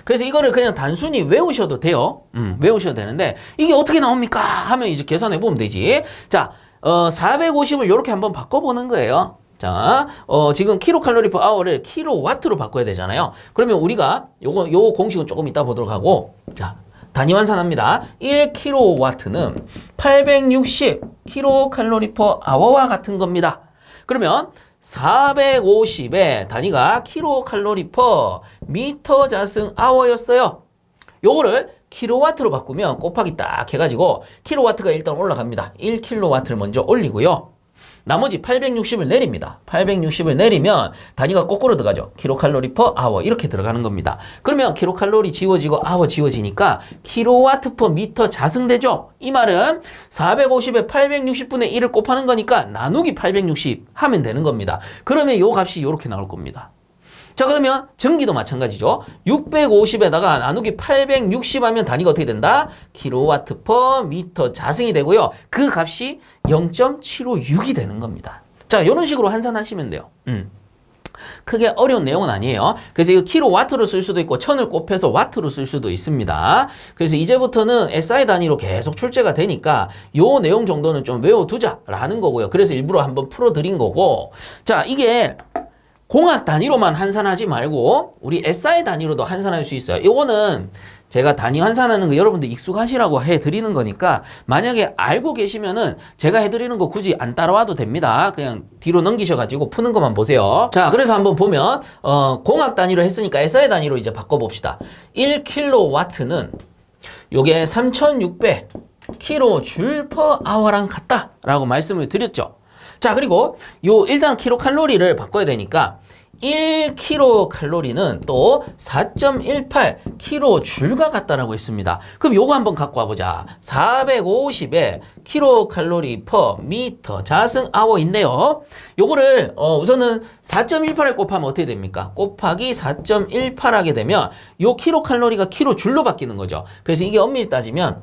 그래서 이거를 그냥 단순히 외우셔도 돼요. 외우셔도 되는데 이게 어떻게 나옵니까? 하면 이제 계산해 보면 되지. 자, 450을 이렇게 한번 바꿔보는 거예요. 자, 지금 킬로칼로리 퍼 아워를 킬로와트로 바꿔야 되잖아요. 그러면 우리가 요 공식은 조금 이따 보도록 하고, 자, 단위 환산합니다. 1킬로와트는 860 킬로칼로리 퍼 아워와 같은 겁니다. 그러면 450의 단위가 킬로칼로리 퍼 미터 자승 아워였어요. 요거를 킬로와트로 바꾸면 곱하기 딱 해가지고 킬로와트가 일단 올라갑니다. 1킬로와트를 먼저 올리고요. 나머지 860을 내립니다. 860을 내리면 단위가 거꾸로 들어가죠. 킬로칼로리 퍼 아워 이렇게 들어가는 겁니다. 그러면 킬로칼로리 지워지고 아워 지워지니까 킬로와트 퍼 미터 자승되죠. 이 말은 450에 860분의 1을 곱하는 거니까 나누기 860 하면 되는 겁니다. 그러면 요 값이 이렇게 나올 겁니다. 자, 그러면 전기도 마찬가지죠. 650에다가 나누기 860 하면 단위가 어떻게 된다? 킬로와트 퍼 미터 자승이 되고요. 그 값이 0.756이 되는 겁니다. 자, 이런 식으로 환산하시면 돼요. 크게 어려운 내용은 아니에요. 그래서 이거 킬로와트로 쓸 수도 있고 1000을 곱해서 와트로 쓸 수도 있습니다. 그래서 이제부터는 SI 단위로 계속 출제가 되니까 요 내용 정도는 좀 외워두자라는 거고요. 그래서 일부러 한번 풀어드린 거고, 자, 이게 공학 단위로만 환산하지 말고 우리 SI 단위로도 환산할 수 있어요. 이거는 제가 단위 환산하는 거 여러분들 익숙하시라고 해드리는 거니까 만약에 알고 계시면은 제가 해드리는 거 굳이 안 따라와도 됩니다. 그냥 뒤로 넘기셔가지고 푸는 것만 보세요. 자, 그래서 한번 보면 공학 단위로 했으니까 SI 단위로 이제 바꿔봅시다. 1킬로와트는 요게 3600 킬로줄 퍼 아워랑 같다라고 말씀을 드렸죠. 자, 그리고 요 일단 킬로칼로리를 바꿔야 되니까 1킬로칼로리는 또 4.18 킬로줄과 같다라고 했습니다. 그럼 요거 한번 갖고 와보자. 450에 킬로칼로리 퍼 미터 자승 아워인데요. 요거를 우선은 4.18을 곱하면 어떻게 됩니까? 곱하기 4.18 하게 되면 요 킬로칼로리가 킬로줄로 바뀌는 거죠. 그래서 이게 엄밀히 따지면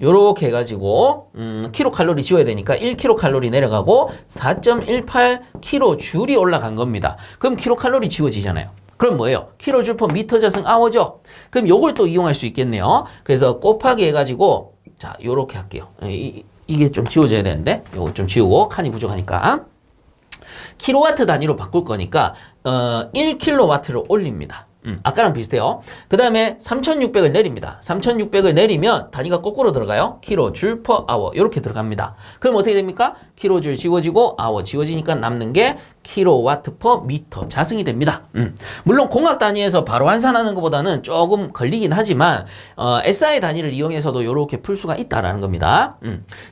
요렇게 해가지고 킬로칼로리 지워야 되니까 1킬로칼로리 내려가고 4.18 킬로줄이 올라간 겁니다. 그럼 킬로칼로리 지워지잖아요. 그럼 뭐예요? 킬로줄 퍼 미터 자승 아워죠? 그럼 요걸 또 이용할 수 있겠네요. 그래서 곱하기 해가지고 자, 요렇게 할게요. 이게 좀 지워져야 되는데 요거 좀 지우고 칸이 부족하니까 킬로와트 단위로 바꿀 거니까 1킬로와트를 올립니다. 아까랑 비슷해요. 그 다음에 3600을 내립니다. 3600을 내리면 단위가 거꾸로 들어가요. 킬로줄 퍼 아워 이렇게 들어갑니다. 그럼 어떻게 됩니까? 킬로줄 지워지고 아워 지워지니까 남는 게 킬로와트 퍼 미터 자승이 됩니다. 물론 공학 단위에서 바로 환산하는 것보다는 조금 걸리긴 하지만 SI 단위를 이용해서도 이렇게 풀 수가 있다라는 겁니다.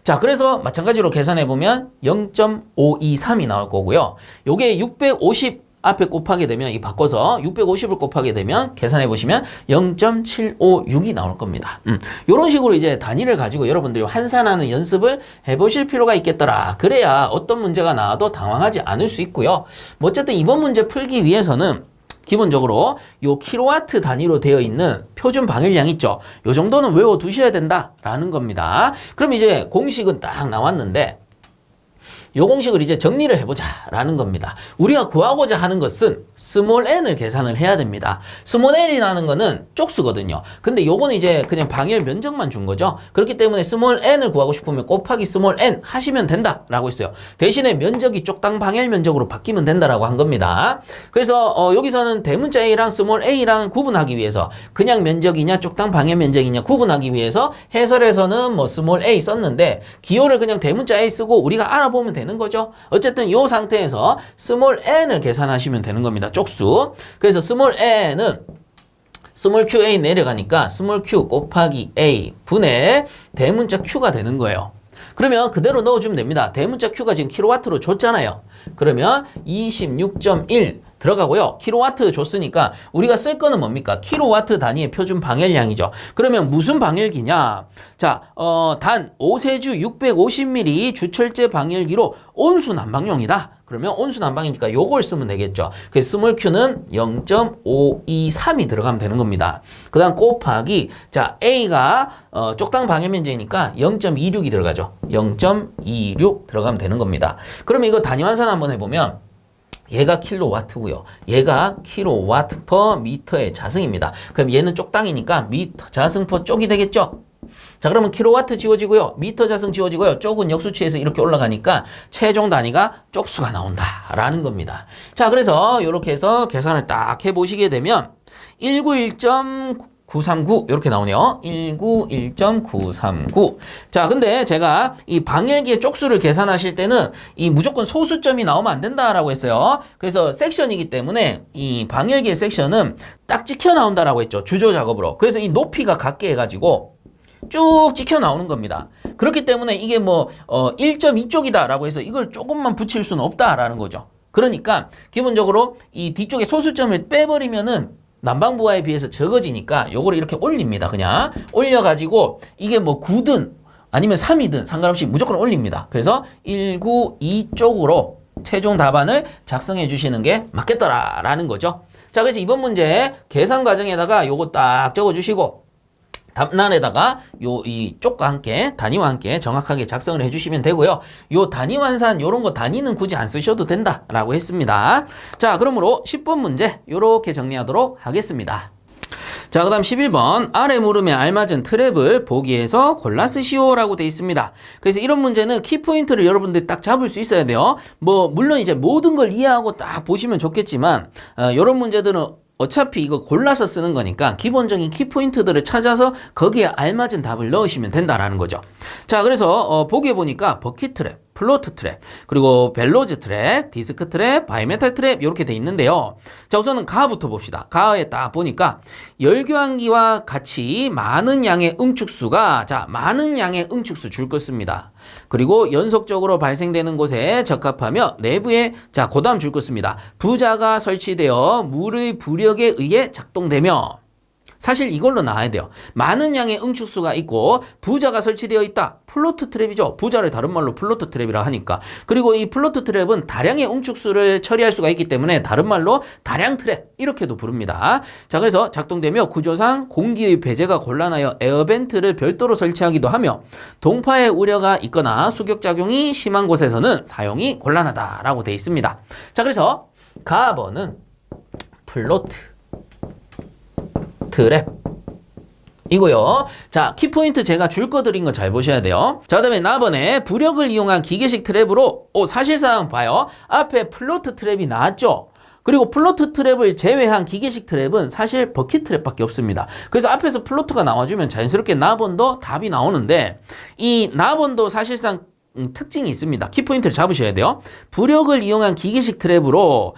자, 그래서 마찬가지로 계산해보면 0.523이 나올 거고요. 요게 650 앞에 곱하게 되면 이 바꿔서 650을 곱하게 되면 계산해 보시면 0.756이 나올 겁니다. 이런 식으로 이제 단위를 가지고 여러분들이 환산하는 연습을 해보실 필요가 있겠더라. 그래야 어떤 문제가 나와도 당황하지 않을 수 있고요. 뭐 어쨌든 이번 문제 풀기 위해서는 기본적으로 요 킬로와트 단위로 되어 있는 표준 방열량 있죠. 요 정도는 외워 두셔야 된다라는 겁니다. 그럼 이제 공식은 딱 나왔는데 요 공식을 이제 정리를 해보자라는 겁니다. 우리가 구하고자 하는 것은 스몰 n을 계산을 해야 됩니다. 스몰 n이라는 거는 쪽수거든요. 근데 요거는 이제 그냥 방열 면적만 준 거죠. 그렇기 때문에 스몰 n을 구하고 싶으면 곱하기 스몰 n 하시면 된다라고 했어요. 대신에 면적이 쪽당 방열 면적으로 바뀌면 된다라고 한 겁니다. 그래서 여기서는 대문자 a랑 스몰 a랑 구분하기 위해서 그냥 면적이냐 쪽당 방열 면적이냐 구분하기 위해서 해설에서는 뭐 스몰 a 썼는데 기호를 그냥 대문자 a 쓰고 우리가 알아보면 되는 거죠. 어쨌든 이 상태에서 스몰 n을 계산하시면 되는 겁니다. 쪽수. 그래서 스몰 n은 스몰 qa 내려가니까 스몰 q 곱하기 a 분의 대문자 q가 되는 거예요. 그러면 그대로 넣어주면 됩니다. 대문자 q가 지금 킬로와트로 줬잖아요. 그러면 26.1 들어가고요. 킬로와트 줬으니까 우리가 쓸 거는 뭡니까? 킬로와트 단위의 표준 방열량이죠. 그러면 무슨 방열기냐? 자, 단 5세주 650ml 주철제 방열기로 온수 난방용이다. 그러면 온수 난방이니까 요걸 쓰면 되겠죠. 그래서 스몰 q는 0.523이 들어가면 되는 겁니다. 그 다음 곱하기, 자, a가 쪽당 방열 면적이니까 0.26이 들어가죠. 0.26 들어가면 되는 겁니다. 그러면 이거 단위 환산 한번 해보면 얘가 킬로와트고요. 얘가 킬로와트 퍼 미터의 자승입니다. 그럼 얘는 쪽당이니까 미터 자승 퍼 쪽이 되겠죠? 자, 그러면 킬로와트 지워지고요. 미터 자승 지워지고요. 쪽은 역수치에서 이렇게 올라가니까 최종 단위가 쪽수가 나온다라는 겁니다. 자, 그래서 이렇게 해서 계산을 딱 해보시게 되면 191.939 이렇게 나오네요. 191.939. 자, 근데 제가 이 방열기의 쪽수를 계산하실 때는 이 무조건 소수점이 나오면 안 된다라고 했어요. 그래서 섹션이기 때문에 이 방열기의 섹션은 딱 찍혀 나온다라고 했죠. 주조 작업으로. 그래서 이 높이가 같게 해가지고 쭉 찍혀 나오는 겁니다. 그렇기 때문에 이게 뭐 1.2쪽이다라고 해서 이걸 조금만 붙일 수는 없다라는 거죠. 그러니까 기본적으로 이 뒤쪽에 소수점을 빼버리면은 난방부하에 비해서 적어지니까 요거를 이렇게 올립니다. 그냥 올려가지고 이게 뭐 9든 아니면 3이든 상관없이 무조건 올립니다. 그래서 192쪽으로 최종 답안을 작성해 주시는 게 맞겠더라라는 거죠. 자, 그래서 이번 문제 계산 과정에다가 요거 딱 적어 주시고 답란에다가 이 쪽과 함께 단위와 함께 정확하게 작성을 해주시면 되고요. 요 단위 환산 요런 거 단위는 굳이 안 쓰셔도 된다라고 했습니다. 자, 그러므로 10번 문제 요렇게 정리하도록 하겠습니다. 자, 그 다음 11번 아래 물음에 알맞은 트랩을 보기에서 골라 쓰시오라고 되어 있습니다. 그래서 이런 문제는 키포인트를 여러분들 딱 잡을 수 있어야 돼요. 뭐 물론 이제 모든 걸 이해하고 딱 보시면 좋겠지만 이런 문제들은 어차피 이거 골라서 쓰는 거니까 기본적인 키포인트들을 찾아서 거기에 알맞은 답을 넣으시면 된다라는 거죠. 자, 그래서 보기에 보니까 버킷 트랩, 플로트 트랩, 그리고 벨로즈 트랩, 디스크 트랩, 바이메탈 트랩 이렇게 돼 있는데요. 자, 우선은 가부터 봅시다. 가에 딱 보니까 열교환기와 같이 많은 양의 응축수가 많은 양의 응축수 줄 것입니다. 그리고 연속적으로 발생되는 곳에 적합하며 내부에 그 다음 줄 것입니다. 부자가 설치되어 물의 부력에 의해 작동되며 사실 이걸로 나와야 돼요. 많은 양의 응축수가 있고 부자가 설치되어 있다. 플로트 트랩이죠. 부자를 다른 말로 플로트 트랩이라 하니까. 그리고 이 플로트 트랩은 다량의 응축수를 처리할 수가 있기 때문에 다른 말로 다량 트랩 이렇게도 부릅니다. 자, 그래서 작동되며 구조상 공기의 배제가 곤란하여 에어벤트를 별도로 설치하기도 하며 동파의 우려가 있거나 수격작용이 심한 곳에서는 사용이 곤란하다라고 되어 있습니다. 자, 그래서 가번은 플로트 트랩 이고요. 자, 키포인트 제가 줄 거 드린 거 잘 보셔야 돼요. 자, 그다음에 나번에 부력을 이용한 기계식 트랩으로 사실상 봐요. 앞에 플로트 트랩이 나왔죠. 그리고 플로트 트랩을 제외한 기계식 트랩은 사실 버킷 트랩밖에 없습니다. 그래서 앞에서 플로트가 나와주면 자연스럽게 나번도 답이 나오는데 이 나번도 사실상 특징이 있습니다. 키포인트를 잡으셔야 돼요. 부력을 이용한 기계식 트랩으로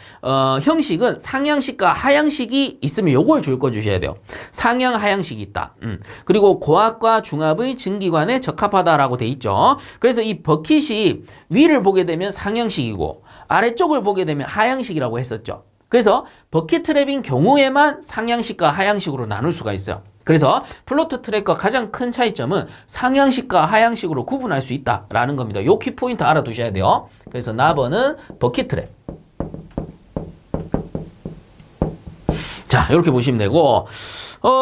형식은 상향식과 하향식이 있으면 요걸 줄 거 주셔야 돼요. 상향 하향식이 있다. 그리고 고압과 중압의 증기관에 적합하다라고 돼 있죠. 그래서 이 버킷이 위를 보게 되면 상향식이고 아래쪽을 보게 되면 하향식이라고 했었죠. 그래서 버킷 트랩인 경우에만 상향식과 하향식으로 나눌 수가 있어요. 그래서 플로트 트랩과 가장 큰 차이점은 상향식과 하향식으로 구분할 수 있다라는 겁니다. 요 키포인트 알아두셔야 돼요. 그래서 나번은 버킷 트랩. 자, 자, 이렇게 보시면 되고,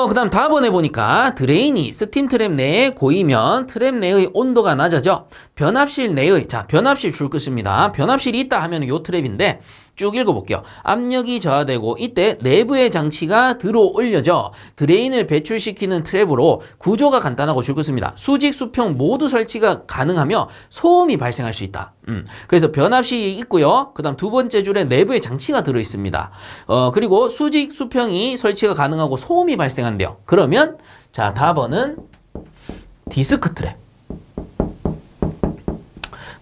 그 다음 다음번에 보니까 드레인이 스팀 트랩 내에 고이면 트랩 내의 온도가 낮아져 변압실 내의, 자, 변압실 줄 것입니다. 변압실이 있다 하면 요 트랩인데, 쭉 읽어볼게요. 압력이 저하되고 이때 내부의 장치가 들어 올려져 드레인을 배출시키는 트랩으로 구조가 간단하고 줄 것입니다. 수직, 수평 모두 설치가 가능하며 소음이 발생할 수 있다. 그래서 변압실이 있고요. 그 다음 두 번째 줄에 내부의 장치가 들어 있습니다. 그리고 수직, 수평이 설치가 가능하고 소음이 발생한대요. 그러면 자, 답은 디스크 트랩.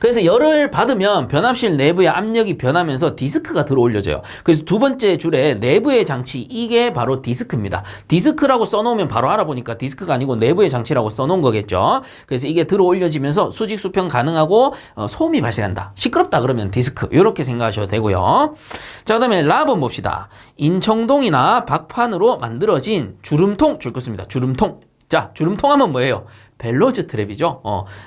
그래서 열을 받으면 변압실 내부의 압력이 변하면서 디스크가 들어 올려져요. 그래서 두 번째 줄에 내부의 장치, 이게 바로 디스크입니다. 디스크라고 써놓으면 바로 알아보니까 디스크가 아니고 내부의 장치라고 써놓은 거겠죠. 그래서 이게 들어 올려지면서 수직, 수평 가능하고 소음이 발생한다. 시끄럽다 그러면 디스크, 이렇게 생각하셔도 되고요. 자, 그 다음에 라번 봅시다. 인청동이나 박판으로 만들어진 주름통 줄 것입니다. 주름통. 자, 주름통 하면 뭐예요? 벨로즈 트랩이죠.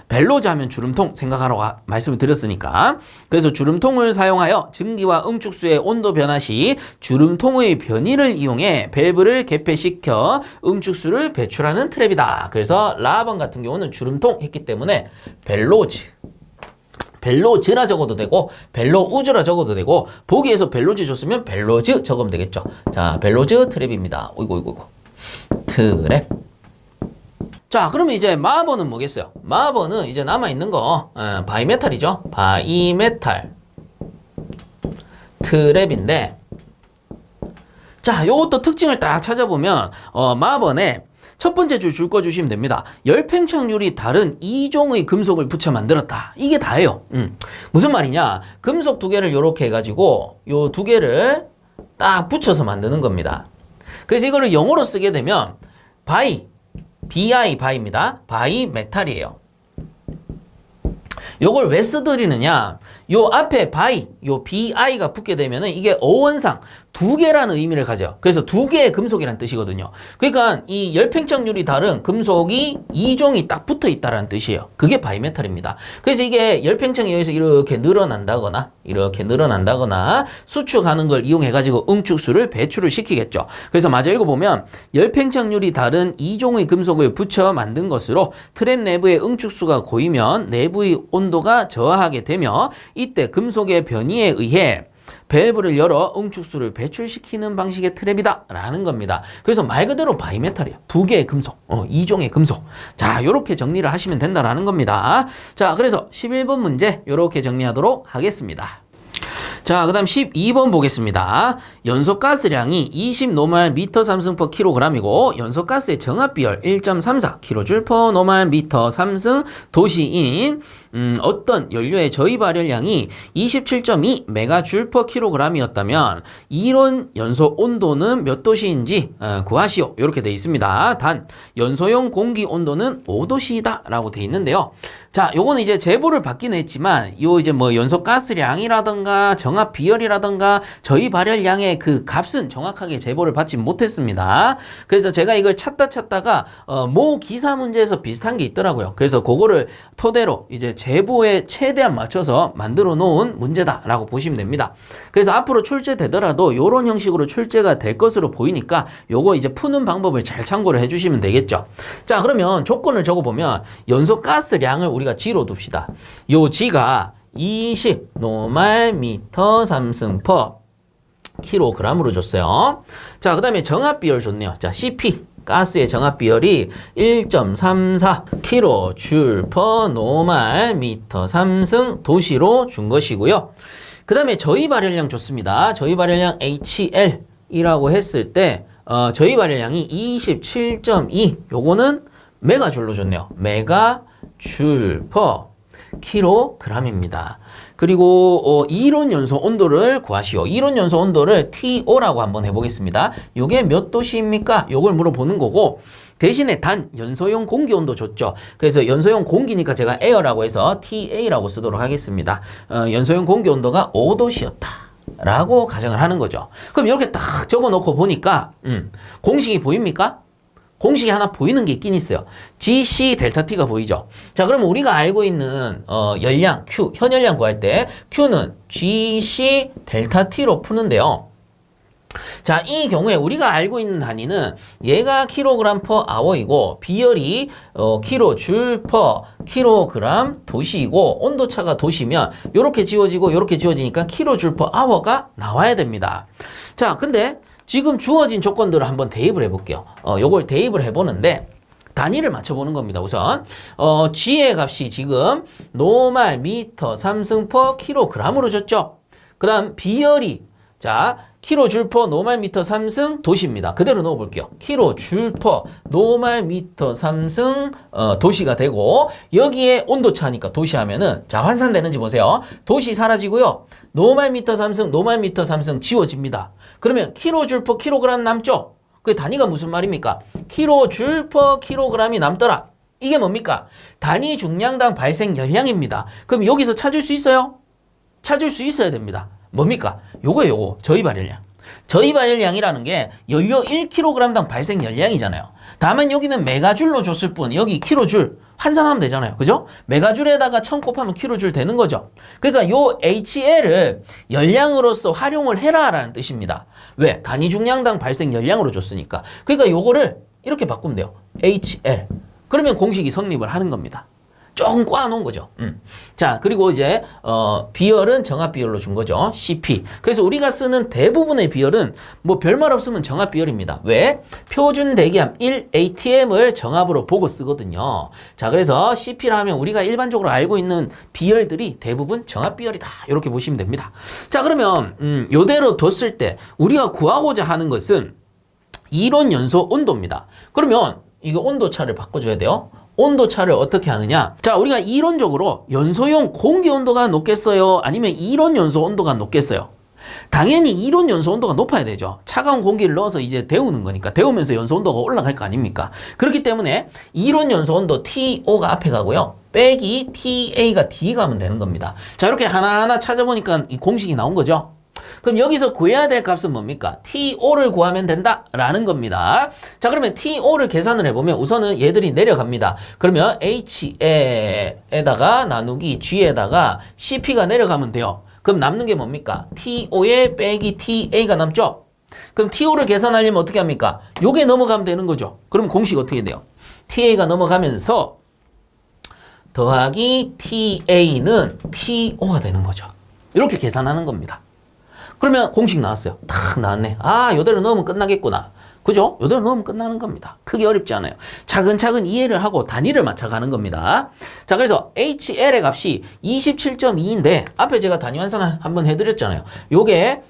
벨로즈 하면 주름통 생각하라고 말씀을 드렸으니까. 그래서 주름통을 사용하여 증기와 응축수의 온도 변화 시 주름통의 변이를 이용해 밸브를 개폐시켜 응축수를 배출하는 트랩이다. 그래서 라번 같은 경우는 주름통 했기 때문에 벨로즈. 벨로즈라 적어도 되고 벨로우즈라 적어도 되고 보기에서 벨로즈 줬으면 벨로즈 적으면 되겠죠. 자, 벨로즈 트랩입니다. 오이고 트랩. 자, 그러면 이제 마번은 뭐겠어요? 마번은 이제 남아있는 거 바이메탈이죠. 바이메탈 트랩인데, 자, 요것도 특징을 딱 찾아보면 마번에 첫 번째 줄 꺼주시면 됩니다. 열팽창률이 다른 2종의 금속을 붙여 만들었다. 이게 다예요. 무슨 말이냐? 금속 두 개를 요렇게 해가지고 요 두 개를 딱 붙여서 만드는 겁니다. 그래서 이거를 영어로 쓰게 되면 바이입니다. 바이메탈이에요. 요걸 왜 쓰드리느냐? 요 앞에 요 bi가 붙게 되면은 이게 어원상 두 개라는 의미를 가져요. 그래서 두 개의 금속이라는 뜻이거든요. 그러니까 이 열팽창률이 다른 금속이 2종이 딱 붙어 있다라는 뜻이에요. 그게 바이메탈입니다. 그래서 이게 열팽창에 의해서 이렇게 늘어난다거나 수축하는 걸 이용해가지고 응축수를 배출을 시키겠죠. 그래서 마저 읽어보면 열팽창률이 다른 2종의 금속을 붙여 만든 것으로 트랩 내부의 응축수가 고이면 내부의 온도가 저하하게 되며 이때 금속의 변이에 의해 밸브를 열어 응축수를 배출시키는 방식의 트랩이다 라는 겁니다. 그래서 말 그대로 바이메탈이에요. 두 개의 금속, 2종의 금속. 자, 요렇게 정리를 하시면 된다라는 겁니다. 자, 그래서 11번 문제 요렇게 정리하도록 하겠습니다. 자, 그 다음 12번 보겠습니다. 연소가스량이 20노말 미터 삼승 per 킬로그램이고 연소가스의 정합비열 1.34 kJ per 노말 미터 삼승 도시인 어떤 연료의 저희 발열량이 27.2 메가줄 per 킬로그램이었다면 이론 연소 온도는 몇 도시인지 구하시오. 이렇게 돼 있습니다. 단 연소용 공기 온도는 5도시이다 라고 돼 있는데요. 자, 요거는 이제 제보를 받긴 했지만 요 이제 뭐 연소가스량이라던가 정합 비열이라던가 저희 발열량의 그 값은 정확하게 제보를 받지 못했습니다. 그래서 제가 이걸 찾다가 모 기사 문제에서 비슷한 게 있더라고요. 그래서 그거를 토대로 이제 제보에 최대한 맞춰서 만들어 놓은 문제다라고 보시면 됩니다. 그래서 앞으로 출제되더라도 요런 형식으로 출제가 될 것으로 보이니까 요거 이제 푸는 방법을 잘 참고를 해주시면 되겠죠. 자, 그러면 조건을 적어보면 연소가스량을 우리가 G로 둡시다. 요 G가 20 노말 미터 삼승 per 킬로그램으로 줬어요. 자, 그 다음에 정합비열 줬네요. 자, CP 가스의 정합비열이 1.34 kJ per 노말 미터 삼승 도시로 준 것이고요. 그 다음에 저희 발열량 줬습니다. 저희 발열량 HL이라고 했을 때 저희 발열량이 27.2 요거는 메가줄로 줬네요. 메가줄 per 킬로그램입니다. 그리고 이론 연소 온도를 구하시오. 이론 연소 온도를 TO라고 한번 해보겠습니다. 요게 몇 도시입니까? 요걸 물어보는 거고 대신에 단 연소용 공기 온도 줬죠. 그래서 연소용 공기니까 제가 에어라고 해서 TA라고 쓰도록 하겠습니다. 연소용 공기 온도가 5도시였다. 라고 가정을 하는 거죠. 그럼 이렇게 딱 적어놓고 보니까 공식이 보입니까? 공식이 하나 보이는 게 있긴 있어요. GC 델타 T가 보이죠. 자, 그러면 우리가 알고 있는 열량 Q, 현열량 구할 때 Q는 GC 델타 T로 푸는데요. 자, 이 경우에 우리가 알고 있는 단위는 얘가 킬로그램 퍼 아워이고 비열이 킬로줄 퍼 킬로그램 도시이고 온도차가 도시면 요렇게 지워지고 요렇게 지워지니까 킬로줄 퍼 아워가 나와야 됩니다. 자, 근데 지금 주어진 조건들을 한번 대입을 해볼게요. 요걸 대입을 해보는데 단위를 맞춰보는 겁니다. 우선 G의 값이 지금 노말 미터 3승 퍼 킬로그램으로 줬죠. 그 다음 비열이 자 킬로줄 퍼 노말 미터 3승 도시입니다. 그대로 넣어볼게요. 킬로줄 퍼 노말 미터 3승 도시가 되고 여기에 온도차니까 도시하면은 자 환산되는지 보세요. 도시 사라지고요. 노말 미터 3승 노말 미터 3승 지워집니다. 그러면 킬로줄 퍼 킬로그램 남죠? 그 단위가 무슨 말입니까? 킬로줄 퍼 킬로그램이 남더라. 이게 뭡니까? 단위 중량당 발생 열량입니다. 그럼 여기서 찾을 수 있어요? 찾을 수 있어야 됩니다. 뭡니까? 요거예요, 요거. 저희 발열량. 저희 발열량이라는 게 연료 1kg당 발생 열량이잖아요. 다만 여기는 메가줄로 줬을 뿐 여기 킬로줄 환산하면 되잖아요. 그죠? 메가줄에다가 1000 곱하면 킬로줄 되는 거죠. 그러니까 요 HL을 열량으로서 활용을 해라라는 뜻입니다. 왜? 단위 중량당 발생 열량으로 줬으니까. 그러니까 요거를 이렇게 바꾸면 돼요. HL. 그러면 공식이 성립을 하는 겁니다. 조금 꽈놓은 거죠. 자, 그리고 이제 비열은 정합 비열로 준 거죠. CP. 그래서 우리가 쓰는 대부분의 비열은 뭐 별말 없으면 정합 비열입니다. 왜? 표준 대기압 1atm을 정합으로 보고 쓰거든요. 자, 그래서 CP라 하면 우리가 일반적으로 알고 있는 비열들이 대부분 정합 비열이다. 이렇게 보시면 됩니다. 자, 그러면 요대로 뒀을 때 우리가 구하고자 하는 것은 이론 연소 온도입니다. 그러면 이거 온도차를 바꿔줘야 돼요. 온도차를 어떻게 하느냐? 자, 우리가 이론적으로 연소용 공기 온도가 높겠어요? 아니면 이론 연소 온도가 높겠어요? 당연히 이론 연소 온도가 높아야 되죠. 차가운 공기를 넣어서 이제 데우는 거니까 데우면서 연소 온도가 올라갈 거 아닙니까? 그렇기 때문에 이론 연소 온도 TO가 앞에 가고요. 빼기 TA가 뒤에 가면 되는 겁니다. 자, 이렇게 하나하나 찾아보니까 이 공식이 나온 거죠. 그럼 여기서 구해야 될 값은 뭡니까? TO를 구하면 된다라는 겁니다. 자, 그러면 TO를 계산을 해보면 우선은 얘들이 내려갑니다. 그러면 H에다가 나누기 G에다가 CP가 내려가면 돼요. 그럼 남는 게 뭡니까? TO에 빼기 TA가 남죠? 그럼 TO를 계산하려면 어떻게 합니까? 요게 넘어가면 되는 거죠. 그럼 공식 어떻게 돼요? TA가 넘어가면서 더하기 TA는 TO가 되는 거죠. 이렇게 계산하는 겁니다. 그러면 공식 나왔어요. 딱 나왔네. 아, 요대로 넣으면 끝나겠구나. 그죠? 요대로 넣으면 끝나는 겁니다. 크게 어렵지 않아요. 차근차근 이해를 하고 단위를 맞춰가는 겁니다. 자, 그래서 HL의 값이 27.2인데 앞에 제가 단위 환산 한번 해드렸잖아요. 요게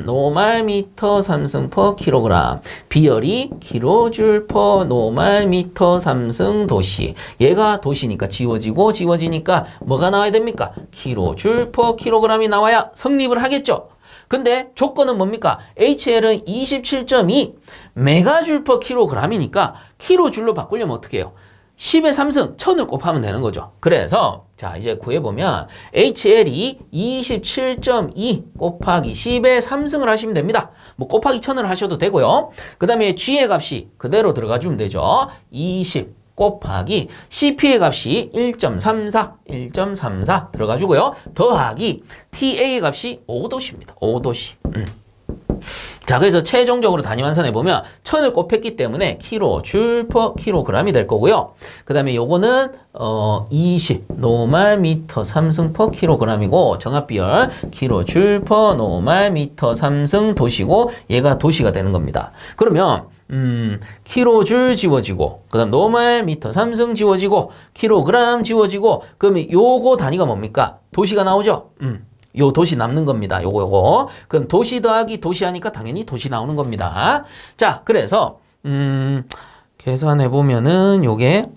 노말 미터 3승 퍼 킬로그램, 비열이 킬로줄 퍼 노말 미터 3승 도시. 얘가 도시니까 지워지니까 뭐가 나와야 됩니까? 킬로줄 퍼 킬로그램이 나와야 성립을 하겠죠. 근데 조건은 뭡니까? HL은 27.2 메가줄 퍼 킬로그램이니까 킬로줄로 바꾸려면 어떻게 해요? 10의 3승 1000을 곱하면 되는 거죠. 그래서 자 이제 구해보면 HL이 27.2 곱하기 10의 3승을 하시면 됩니다. 뭐 곱하기 1000을 하셔도 되고요. 그 다음에 G의 값이 그대로 들어가 주면 되죠. 20 곱하기 CP의 값이 1.34 들어가주고요. 더하기 TA의 값이 5도씨입니다. 5도씨. 자, 그래서 최종적으로 단위 환산해보면 1000을 곱했기 때문에 킬로줄 퍼 킬로그램이 될 거고요. 그 다음에 요거는 20 노말 미터 3승 퍼 킬로그램이고 정합비열 킬로줄 퍼 노말 미터 3승 도시고 얘가 도시가 되는 겁니다. 그러면 킬로줄 지워지고 그 다음 노말 미터 3승 지워지고 킬로그램 지워지고 그러면 요거 단위가 뭡니까? 도시가 나오죠? 요 도시 남는 겁니다. 요거. 그럼 도시 더하기 도시 하니까 당연히 도시 나오는 겁니다. 자, 그래서 계산해 보면은 요게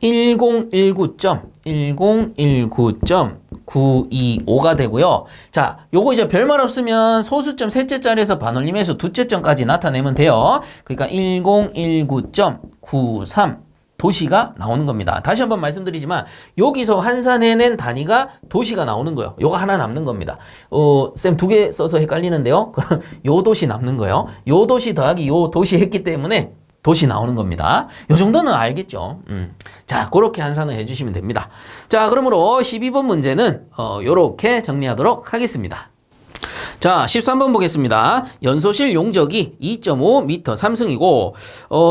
1019.925가 되고요. 자, 요거 이제 별말 없으면 소수점 셋째 자리에서 반올림해서 두째 점까지 나타내면 돼요. 그러니까 1019.93 도시가 나오는 겁니다. 다시 한번 말씀드리지만 여기서 환산해낸 단위가 도시가 나오는 거예요. 요거 하나 남는 겁니다. 쌤 2개 써서 헷갈리는데요. 요 도시 남는 거예요. 요 도시 더하기 요 도시 했기 때문에 도시 나오는 겁니다. 요 정도는 알겠죠. 자, 그렇게 환산을 해주시면 됩니다. 자, 그러므로 12번 문제는 요렇게 정리하도록 하겠습니다. 자, 13번 보겠습니다. 연소실 용적이 2.5m 삼승이고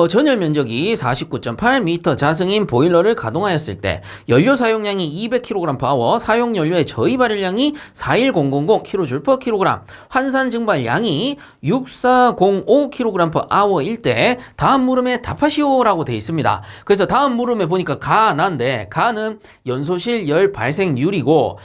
전열 면적이 49.8m 자승인 보일러를 가동하였을 때 연료 사용량이 200kg/h, 사용 연료의 저희 발열량이 41000kJ/kg, 환산 증발량이 6405kg/h일 때 다음 물음에 답하시오라고 되어 있습니다. 그래서 다음 물음에 보니까 가나인데 가는 연소실 열 발생률이고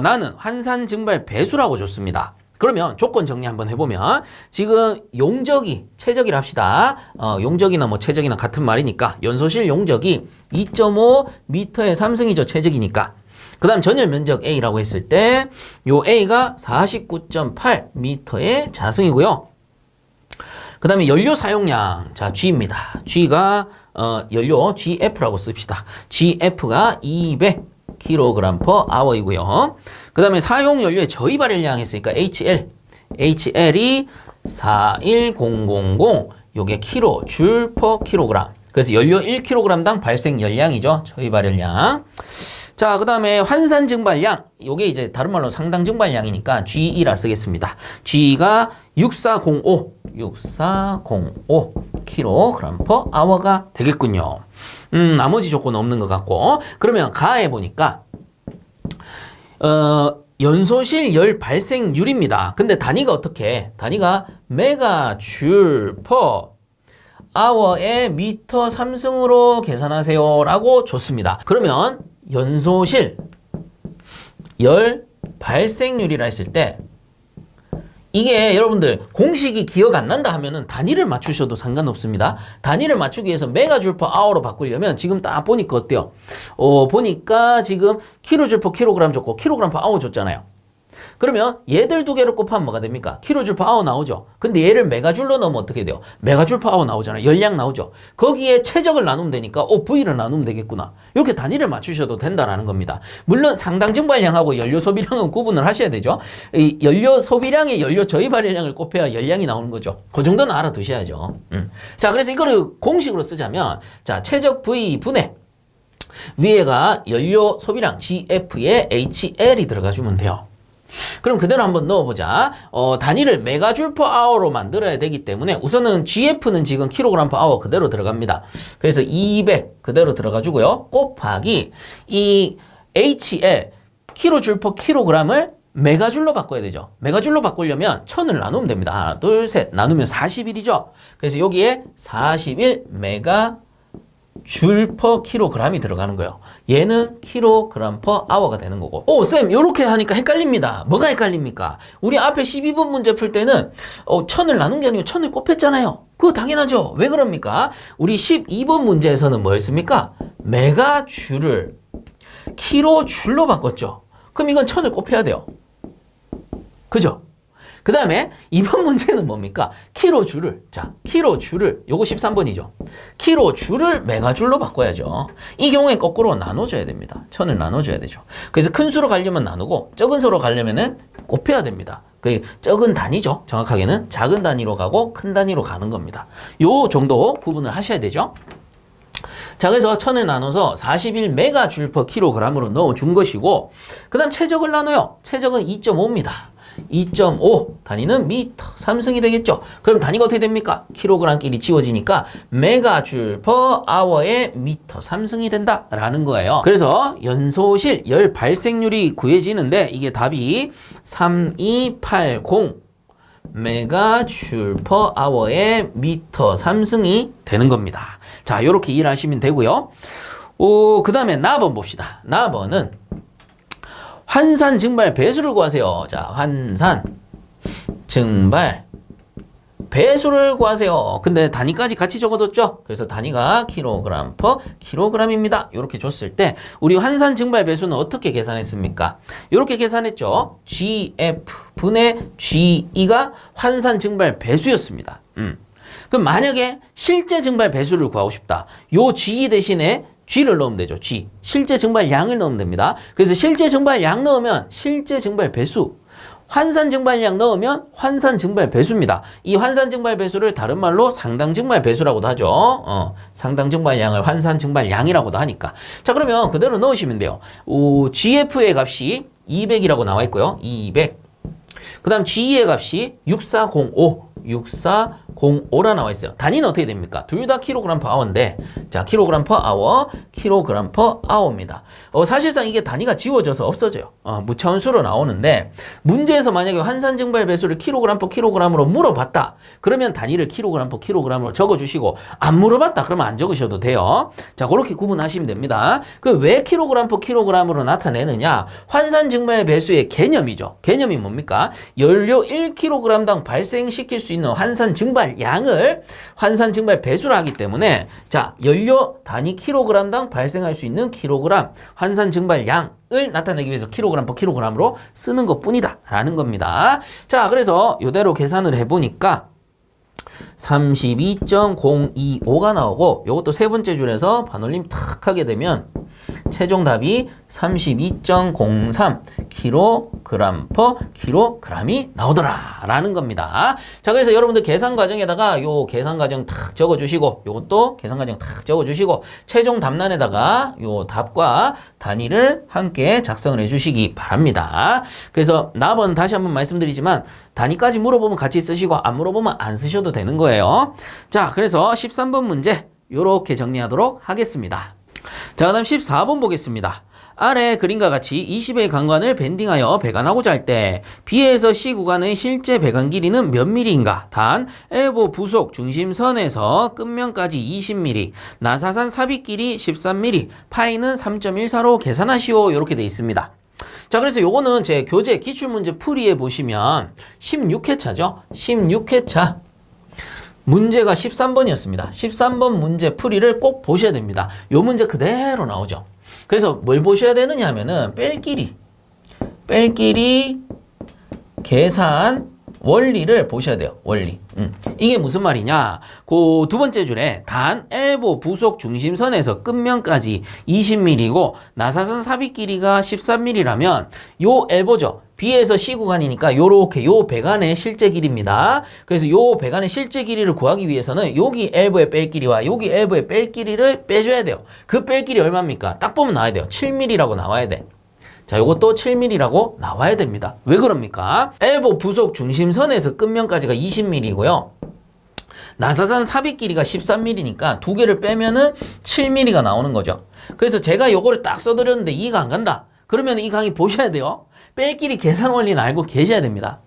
나는 환산 증발 배수라고 줬습니다. 그러면 조건 정리 한번 해보면 지금 용적이 최적이라 합시다. 용적이나 뭐 최적이나 같은 말이니까 연소실 용적이 2.5m의 삼승이죠. 최적이니까. 그 다음 전열 면적 A라고 했을 때 요 A가 49.8m의 자승이고요. 그 다음에 연료 사용량, 자 G입니다. G가 연료 GF라고 씁시다. GF가 200kg/h이고요. 그 다음에 사용 연료의 저희 발열량 했으니까 HL. HL이 41000, 요게 키로, 줄/kg. 그래서 연료 1kg당 발생 열량이죠. 저희 발열량. 자, 그 다음에 환산 증발량. 요게 이제 다른 말로 상당 증발량이니까 GE라 쓰겠습니다. G가 6405 kg/h가 되겠군요. 나머지 조건은 없는 것 같고. 그러면 가해 보니까 연소실 열 발생률입니다. 근데 단위가 어떻게? 단위가 메가줄/h의 미터 삼승으로 계산하세요 라고 줬습니다. 그러면 연소실 열 발생률이라 했을 때 이게 여러분들 공식이 기억 안 난다 하면은 단위를 맞추셔도 상관없습니다. 단위를 맞추기 위해서 메가줄/h로 바꾸려면 지금 딱 보니까 어때요? 보니까 지금 kJ/kg 줬고 kg/h 줬잖아요. 그러면 얘들 두 개를 곱하면 뭐가 됩니까? kJ/h 나오죠. 근데 얘를 메가줄로 넣으면 어떻게 돼요? 메가줄/h 나오잖아요. 열량 나오죠. 거기에 최적을 나누면 되니까 V를 나누면 되겠구나. 이렇게 단위를 맞추셔도 된다라는 겁니다. 물론 상당 증발량하고 연료 소비량은 구분을 하셔야 되죠. 이 연료 소비량에 연료 저희 발열량을 곱해야 열량이 나오는 거죠. 그 정도는 알아두셔야죠. 자, 그래서 이거를 공식으로 쓰자면 자, 최적 V 분의 위에가 연료 소비량 GF에 HL이 들어가주면 돼요. 그럼 그대로 한번 넣어보자. 단위를 메가줄/h로 만들어야 되기 때문에 우선은 GF는 지금 kg/h 그대로 들어갑니다. 그래서 200 그대로 들어가주고요. 곱하기 이 HL kJ/kg을 메가줄로 바꿔야 되죠. 메가줄로 바꾸려면 1000을 나누면 됩니다. 하나, 둘, 셋. 나누면 41이죠. 그래서 여기에 41 메가줄/kg이 들어가는 거예요. 얘는 kg/h가 되는 거고. 쌤, 요렇게 하니까 헷갈립니다. 뭐가 헷갈립니까? 우리 앞에 12번 문제 풀 때는 1000을 나눈 게 아니고 1000을 곱했잖아요. 그거 당연하죠. 왜 그럽니까? 우리 12번 문제에서는 뭐였습니까? 메가줄을 kg로 바꿨죠. 그럼 이건 1000을 곱해야 돼요. 그죠? 그 다음에 이번 문제는 뭡니까? kg를 요거 13번이죠. kg를 메가줄로 바꿔야죠. 이 경우에 거꾸로 나눠줘야 됩니다. 1000을 나눠줘야 되죠. 그래서 큰 수로 가려면 나누고 적은 수로 가려면은 곱해야 됩니다. 그 적은 단위죠. 정확하게는 작은 단위로 가고 큰 단위로 가는 겁니다. 요 정도 구분을 하셔야 되죠. 자, 그래서 1000을 나눠서 41 메가줄/kg으로 넣어준 것이고, 그 다음 최적을 나눠요. 최적은 2.5입니다. 2.5 단위는 미터 삼승이 되겠죠. 그럼 단위가 어떻게 됩니까? kg끼리 지워지니까 메가줄/h의 미터 삼승이 된다라는 거예요. 그래서 연소실 열 발생률이 구해지는데 이게 답이 3280 메가줄/h의 미터 삼승이 되는 겁니다. 자, 요렇게 이해하시면 되고요. 그 다음에 나번 봅시다. 나번은 환산 증발 배수를 구하세요. 자, 환산 증발 배수를 구하세요. 근데 단위까지 같이 적어뒀죠? 그래서 단위가 kg/kg입니다. 이렇게 줬을 때 우리 환산 증발 배수는 어떻게 계산했습니까? 이렇게 계산했죠. GF 분의 GE가 환산 증발 배수였습니다. 그럼 만약에 실제 증발 배수를 구하고 싶다. 요 GE 대신에 G를 넣으면 되죠. G. 실제 증발량을 넣으면 됩니다. 그래서 실제 증발량 넣으면 실제 증발 배수. 환산 증발량 넣으면 환산 증발 배수입니다. 이 환산 증발 배수를 다른 말로 상당 증발 배수라고도 하죠. 상당 증발량을 환산 증발량이라고도 하니까. 자, 그러면 그대로 넣으시면 돼요. GF의 값이 200이라고 나와 있고요. 200. 그 다음 G의 값이 6405라 나와 있어요. 단위는 어떻게 됩니까? 둘 다 킬로그램 퍼 아워인데, 자, 킬로그램 퍼 아워, 킬로그램 퍼 아워입니다. 사실상 이게 단위가 지워져서 없어져요. 무차원수로 나오는데, 문제에서 만약에 환산 증발 배수를 킬로그램 퍼 킬로그램으로 물어봤다. 그러면 단위를 킬로그램 퍼 킬로그램으로 적어주시고, 안 물어봤다. 그러면 안 적으셔도 돼요. 자, 그렇게 구분하시면 됩니다. 그 왜 킬로그램 퍼 킬로그램으로 나타내느냐? 환산 증발 배수의 개념이죠. 개념이 뭡니까? 연료 1kg당 발생시킬 수 있는 환산 증발 양을 환산 증발 배수를 하기 때문에, 자, 연료 단위 킬로그램당 발생할 수 있는 킬로그램 환산 증발 양을 나타내기 위해서 킬로그램 퍼 킬로그램으로 쓰는 것뿐이다 라는 겁니다. 자, 그래서 이대로 계산을 해보니까 32.025가 나오고, 요것도 세 번째 줄에서 반올림 탁 하게 되면 최종 답이 32.03 kg per kg이 나오더라 라는 겁니다. 자, 그래서 여러분들 계산 과정에다가 요 계산 과정 탁 적어주시고, 요것도 계산 과정 탁 적어주시고, 최종 답란에다가 요 답과 단위를 함께 작성을 해주시기 바랍니다. 그래서 답은 다시 한번 말씀드리지만, 단위까지 물어보면 같이 쓰시고, 안 물어보면 안 쓰셔도 되는 거예요. 자, 그래서 13번 문제 요렇게 정리하도록 하겠습니다. 자, 그 다음 14번 보겠습니다. 아래 그림과 같이 20의 강관을 밴딩하여 배관하고자 할 때 B에서 C 구간의 실제 배관 길이는 몇 mm인가? 단 엘보 부속 중심선에서 끝면까지 20mm, 나사산 삽입 길이 13mm, 파이는 3.14로 계산하시오. 이렇게 돼 있습니다. 자, 그래서 요거는 제 교재 기출문제 풀이에 보시면 16회차죠. 16회차. 문제가 13번이었습니다. 13번 문제 풀이를 꼭 보셔야 됩니다. 요 문제 그대로 나오죠. 그래서 뭘 보셔야 되느냐 하면은 뺄 길이 계산 원리를 보셔야 돼요. 원리. 이게 무슨 말이냐? 그 두 번째 줄에 단 엘보 부속 중심선에서 끝면까지 20mm고 나사선 삽입 길이가 13mm라면 요 엘보죠. B에서 C 구간이니까 요렇게 요 배관의 실제 길이입니다. 그래서 요 배관의 실제 길이를 구하기 위해서는 여기 엘보의 뺄 길이와 여기 엘보의 뺄 길이를 빼줘야 돼요. 그 뺄 길이 얼마입니까? 딱 보면 나와야 돼요. 7mm라고 나와야 돼. 자, 요것도 7mm라고 나와야 됩니다. 왜 그럽니까? 엘보 부속 중심선에서 끝면까지가 20mm고요. 나사선 삽입 길이가 13mm니까 두 개를 빼면은 7mm가 나오는 거죠. 그래서 제가 요거를 딱 써드렸는데 이해가 안 간다. 그러면 이 강의 보셔야 돼요. 뺄길이 계산 원리는 알고 계셔야 됩니다.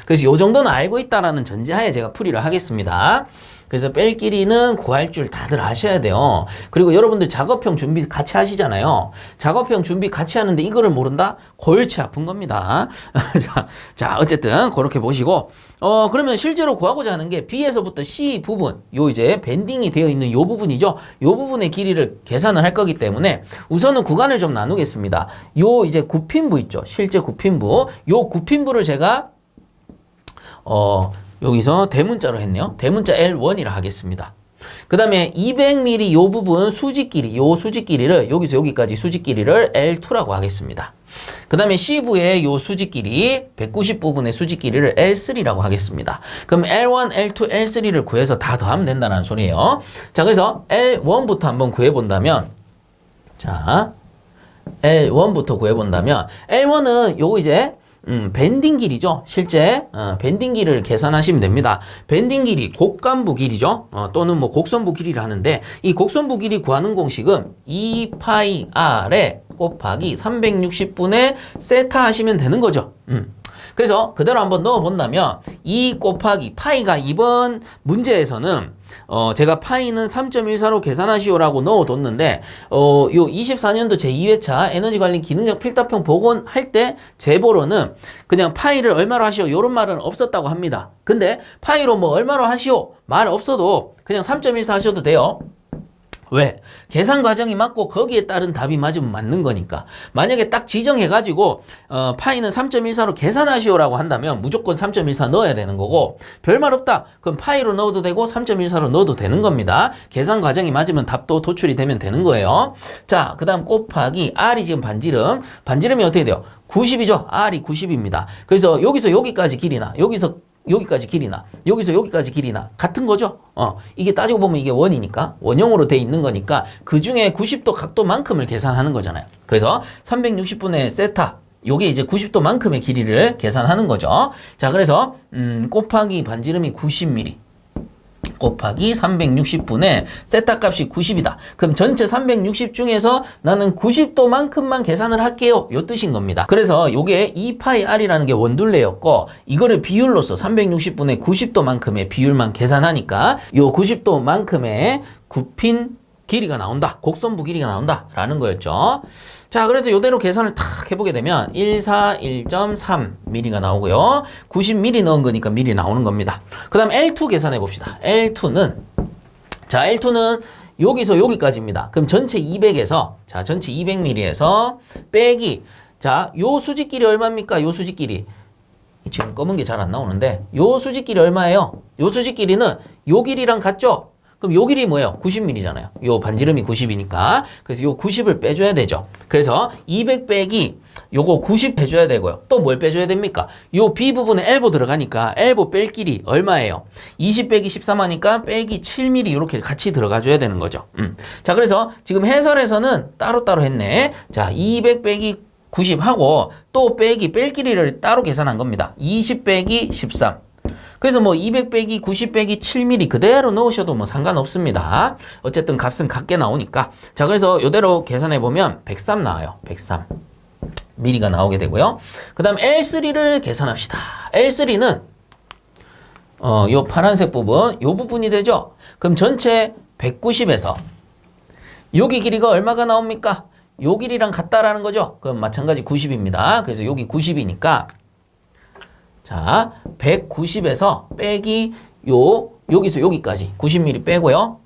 그래서 요 정도는 알고 있다라는 전제하에 제가 풀이를 하겠습니다. 그래서 뺄길이는 구할 줄 다들 아셔야 돼요. 그리고 여러분들 작업형 준비 같이 하시잖아요. 작업형 준비 같이 하는데 이거를 모른다? 골치 아픈 겁니다. 자, 어쨌든 그렇게 보시고, 그러면 실제로 구하고자 하는 게 B에서부터 C 부분, 요 이제 밴딩이 되어 있는 요 부분이죠. 요 부분의 길이를 계산을 할 거기 때문에 우선은 구간을 좀 나누겠습니다. 요 이제 굽힌부 있죠. 실제 굽힌부. 요 굽힌부를 제가 여기서 대문자로 했네요. 대문자 L1이라 하겠습니다. 그 다음에 200mm 요 부분 수직 길이, 요 수직 길이를 여기서 여기까지 수직 길이를 L2라고 하겠습니다. 그 다음에 C부의 요 수직 길이 190 부분의 수직 길이를 L3라고 하겠습니다. 그럼 L1, L2, L3를 구해서 다 더하면 된다는 소리예요. 자, 그래서 L1부터 한번 구해본다면, 자, L1부터 구해본다면, L1은 요거 이제 밴딩 길이죠. 실제 밴딩 길이를 계산하시면 됩니다. 밴딩 길이 곡간부 길이죠. 또는 뭐 곡선부 길이를 하는데, 이 곡선부 길이 구하는 공식은 2파이r에 곱하기 360분의 세타 하시면 되는 거죠. 그래서 그대로 한번 넣어본다면 2 곱하기 파이가 이번 문제에서는 제가 파이는 3.14로 계산하시오라고 넣어뒀는데 요 24년도 제2회차 에너지관리 기능적 필답형 복원할 때 제보로는 그냥 파이를 얼마로 하시오 요런 말은 없었다고 합니다. 근데 파이로 뭐 얼마로 하시오 말 없어도 그냥 3.14 하셔도 돼요. 왜? 계산 과정이 맞고 거기에 따른 답이 맞으면 맞는 거니까. 만약에 딱 지정해가지고 파이는 3.14로 계산하시오라고 한다면 무조건 3.14 넣어야 되는 거고, 별말 없다 그럼 파이로 넣어도 되고 3.14로 넣어도 되는 겁니다. 계산 과정이 맞으면 답도 도출이 되면 되는 거예요. 자, 그 다음 곱하기 R이 지금 반지름이 어떻게 돼요? 90이죠. R이 90입니다. 그래서 여기서 여기까지 길이나 여기서 여기까지 길이나 여기서 여기까지 길이나 같은 거죠. 이게 따지고 보면 이게 원이니까 원형으로 돼 있는 거니까 그 중에 90도 각도만큼을 계산하는 거잖아요. 그래서 360분의 세타 요게 이제 90도만큼의 길이를 계산하는 거죠. 자, 그래서 곱하기 반지름이 90mm 곱하기 360분의 세타 값이 90이다. 그럼 전체 360 중에서 나는 90도만큼만 계산을 할게요. 요 뜻인 겁니다. 그래서 요게 2파이r이라는 게 원둘레였고 이거를 비율로서 360분의 90도만큼의 비율만 계산하니까 요 90도만큼의 굽힌 길이가 나온다. 곡선부 길이가 나온다. 라는 거였죠. 자, 그래서 요대로 계산을 탁 해보게 되면 141.3mm가 나오고요. 90mm 넣은 거니까 미리 나오는 겁니다. 그 다음 L2 계산해 봅시다. L2는 여기서 여기까지입니다. 그럼 전체 200에서, 자, 전체 200mm에서 빼기, 자, 요 수직길이 얼마입니까? 요 수직길이. 지금 검은 게 잘 안 나오는데, 요 수직길이 얼마예요? 요 수직길이는 요 길이랑 같죠? 그럼 요 길이 뭐예요? 90mm잖아요. 요 반지름이 90이니까. 그래서 요 90을 빼줘야 되죠. 그래서 200 빼기 요거 90 해줘야 되고요. 또 뭘 빼줘야 됩니까? 요 B 부분에 엘보 들어가니까 엘보 뺄 길이 얼마예요? 20 빼기 13 하니까 빼기 7mm 이렇게 같이 들어가줘야 되는 거죠. 자, 그래서 지금 해설에서는 따로따로 했네. 자, 200 빼기 90 하고 또 빼기 뺄 길이를 따로 계산한 겁니다. 20 빼기 13. 그래서 뭐 200 빼기 90 빼기 7mm 그대로 넣으셔도 뭐 상관없습니다. 어쨌든 값은 같게 나오니까. 자, 그래서 이대로 계산해 보면 103 나와요. 103mm가 나오게 되고요. 그 다음 L3를 계산합시다. L3는 요 파란색 부분, 요 부분이 되죠. 그럼 전체 190에서 여기 길이가 얼마가 나옵니까? 요 길이랑 같다라는 거죠. 그럼 마찬가지 90입니다. 그래서 여기 90이니까 자, 190에서 빼기 여기서 여기까지 90mm 빼고요.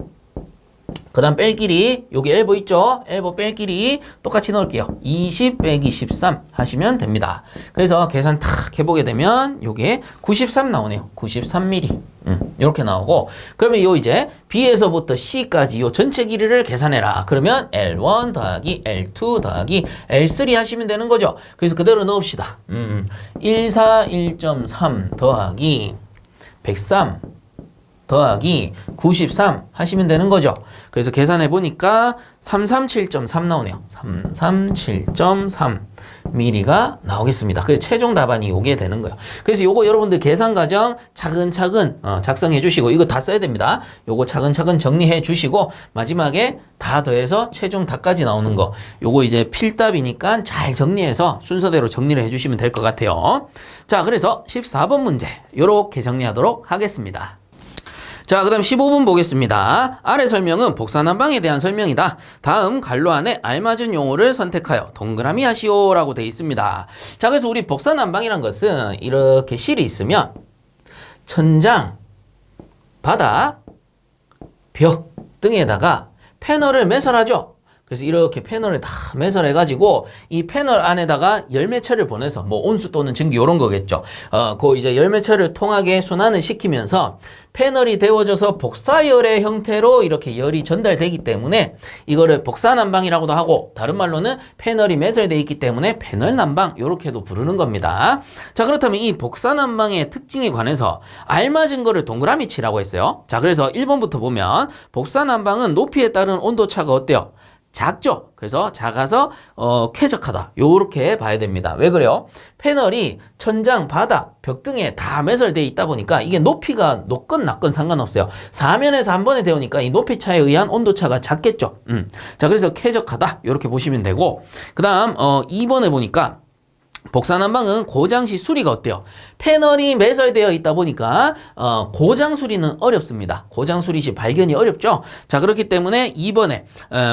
그 다음 뺄 길이 여기 엘보 있죠? 엘보 뺄 길이 똑같이 넣을게요. 20 빼기 13 하시면 됩니다. 그래서 계산 탁 해보게 되면 요게 93 나오네요. 93mm 이렇게 나오고 그러면 요 이제 B에서부터 C까지 요 전체 길이를 계산해라. 그러면 L1 더하기 L2 더하기 L3 하시면 되는 거죠. 그래서 그대로 넣읍시다. 141.3 더하기 103 더하기 93 하시면 되는 거죠. 그래서 계산해 보니까 337.3 나오네요. 337.3mm가 나오겠습니다. 그래서 최종 답안이 요게 되는 거예요. 그래서 요거 여러분들 계산 과정 차근차근 작성해 주시고 이거 다 써야 됩니다. 요거 차근차근 정리해 주시고 마지막에 다 더해서 최종 답까지 나오는 거 요거 이제 필답이니까 잘 정리해서 순서대로 정리를 해 주시면 될 것 같아요. 자, 그래서 14번 문제 요렇게 정리하도록 하겠습니다. 자, 그 다음 15번 보겠습니다. 아래 설명은 복사난방에 대한 설명이다. 다음 갈로 안에 알맞은 용어를 선택하여 동그라미 하시오 라고 되어 있습니다. 자, 그래서 우리 복사난방이란 것은 이렇게 실이 있으면 천장, 바닥, 벽 등에다가 패널을 매설하죠. 그래서 이렇게 패널을 다 매설해가지고 이 패널 안에다가 열매철을 보내서 뭐 온수 또는 전기 이런 거겠죠. 그 이제 열매철을 통하게 순환을 시키면서 패널이 데워져서 복사열의 형태로 이렇게 열이 전달되기 때문에 이거를 복사난방이라고도 하고 다른 말로는 패널이 매설되어 있기 때문에 패널난방 이렇게도 부르는 겁니다. 자, 그렇다면 이 복사난방의 특징에 관해서 알맞은 거를 동그라미 치라고 했어요. 자, 그래서 1번부터 보면 복사난방은 높이에 따른 온도차가 어때요? 작죠? 그래서 작아서 쾌적하다. 요렇게 봐야 됩니다. 왜 그래요? 패널이 천장, 바닥, 벽 등에 다 매설되어 있다 보니까 이게 높이가 높건 낮건 상관없어요. 4면에서 한 번에 데우니까 이 높이 차에 의한 온도차가 작겠죠. 자, 그래서 쾌적하다. 요렇게 보시면 되고 그 다음 2번에 보니까 복사난방은 고장시 수리가 어때요? 패널이 매설되어 있다 보니까 고장 수리는 어렵습니다. 고장 수리 시 발견이 어렵죠? 자, 그렇기 때문에 2번에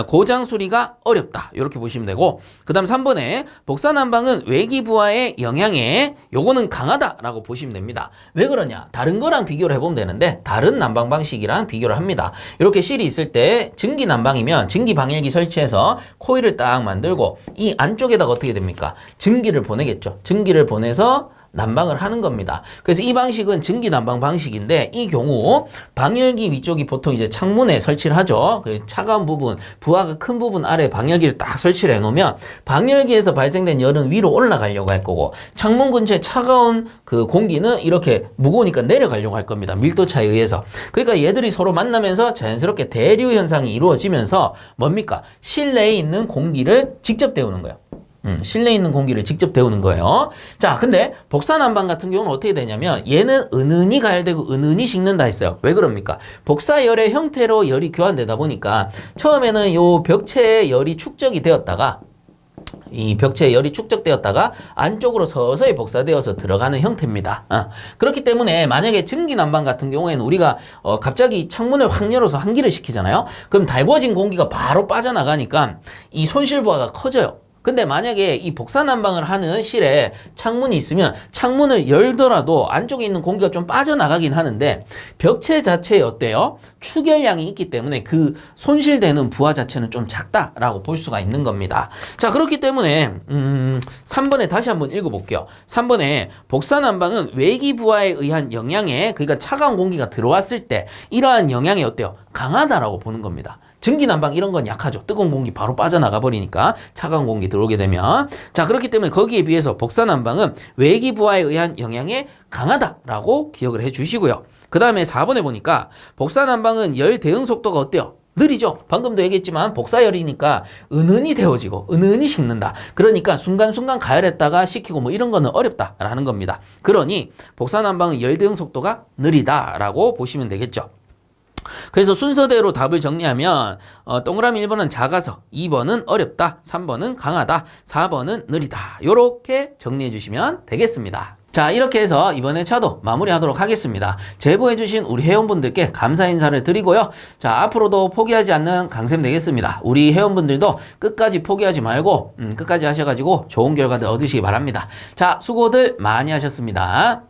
고장 수리가 어렵다. 이렇게 보시면 되고 그 다음 3번에 복사난방은 외기부하의 영향에 요거는 강하다라고 보시면 됩니다. 왜 그러냐? 다른 거랑 비교를 해보면 되는데 다른 난방 방식이랑 비교를 합니다. 이렇게 실이 있을 때 증기 난방이면 증기 방열기 설치해서 코일을 딱 만들고 이 안쪽에다가 어떻게 됩니까? 증기를 보내겠죠. 증기를 보내서 난방을 하는 겁니다. 그래서 이 방식은 증기 난방 방식인데 이 경우 방열기 위쪽이 보통 이제 창문에 설치를 하죠. 그 차가운 부분, 부하가 큰 부분 아래 방열기를 딱 설치를 해놓으면 방열기에서 발생된 열은 위로 올라가려고 할 거고 창문 근처에 차가운 그 공기는 이렇게 무거우니까 내려가려고 할 겁니다. 밀도 차에 의해서. 그러니까 얘들이 서로 만나면서 자연스럽게 대류 현상이 이루어지면서 뭡니까? 실내에 있는 공기를 직접 데우는 거예요. 실내에 있는 공기를 직접 데우는 거예요. 자, 근데 복사난방 같은 경우는 어떻게 되냐면 얘는 은은히 가열되고 은은히 식는다 했어요. 왜 그럽니까? 복사열의 형태로 열이 교환되다 보니까 처음에는 요 벽체에 열이 축적이 되었다가 이 벽체에 열이 축적되었다가 안쪽으로 서서히 복사되어서 들어가는 형태입니다. 그렇기 때문에 만약에 증기난방 같은 경우에는 우리가 갑자기 창문을 확 열어서 환기를 시키잖아요. 그럼 달궈진 공기가 바로 빠져나가니까 이 손실부하가 커져요. 근데 만약에 이 복사난방을 하는 실에 창문이 있으면 창문을 열더라도 안쪽에 있는 공기가 좀 빠져나가긴 하는데 벽체 자체에 어때요? 추결량이 있기 때문에 그 손실되는 부하 자체는 좀 작다라고 볼 수가 있는 겁니다. 자, 그렇기 때문에 3번에 다시 한번 읽어볼게요. 3번에 복사난방은 외기 부하에 의한 영향에, 그러니까 차가운 공기가 들어왔을 때 이러한 영향이 어때요? 강하다라고 보는 겁니다. 증기난방 이런 건 약하죠. 뜨거운 공기 바로 빠져나가 버리니까 차가운 공기 들어오게 되면. 자, 그렇기 때문에 거기에 비해서 복사난방은 외기 부하에 의한 영향에 강하다라고 기억을 해 주시고요. 그 다음에 4번에 보니까 복사난방은 열 대응 속도가 어때요? 느리죠. 방금도 얘기했지만 복사열이니까 은은히 데워지고 은은히 식는다. 그러니까 순간순간 가열했다가 식히고 뭐 이런 거는 어렵다라는 겁니다. 그러니 복사난방은 열 대응 속도가 느리다라고 보시면 되겠죠. 그래서 순서대로 답을 정리하면 동그라미 1번은 작아서, 2번은 어렵다, 3번은 강하다, 4번은 느리다. 요렇게 정리해 주시면 되겠습니다. 자, 이렇게 해서 이번 회차도 마무리하도록 하겠습니다. 제보해주신 우리 회원분들께 감사 인사를 드리고요. 자, 앞으로도 포기하지 않는 강쌤 되겠습니다. 우리 회원분들도 끝까지 포기하지 말고 끝까지 하셔가지고 좋은 결과들 얻으시기 바랍니다. 자, 수고들 많이 하셨습니다.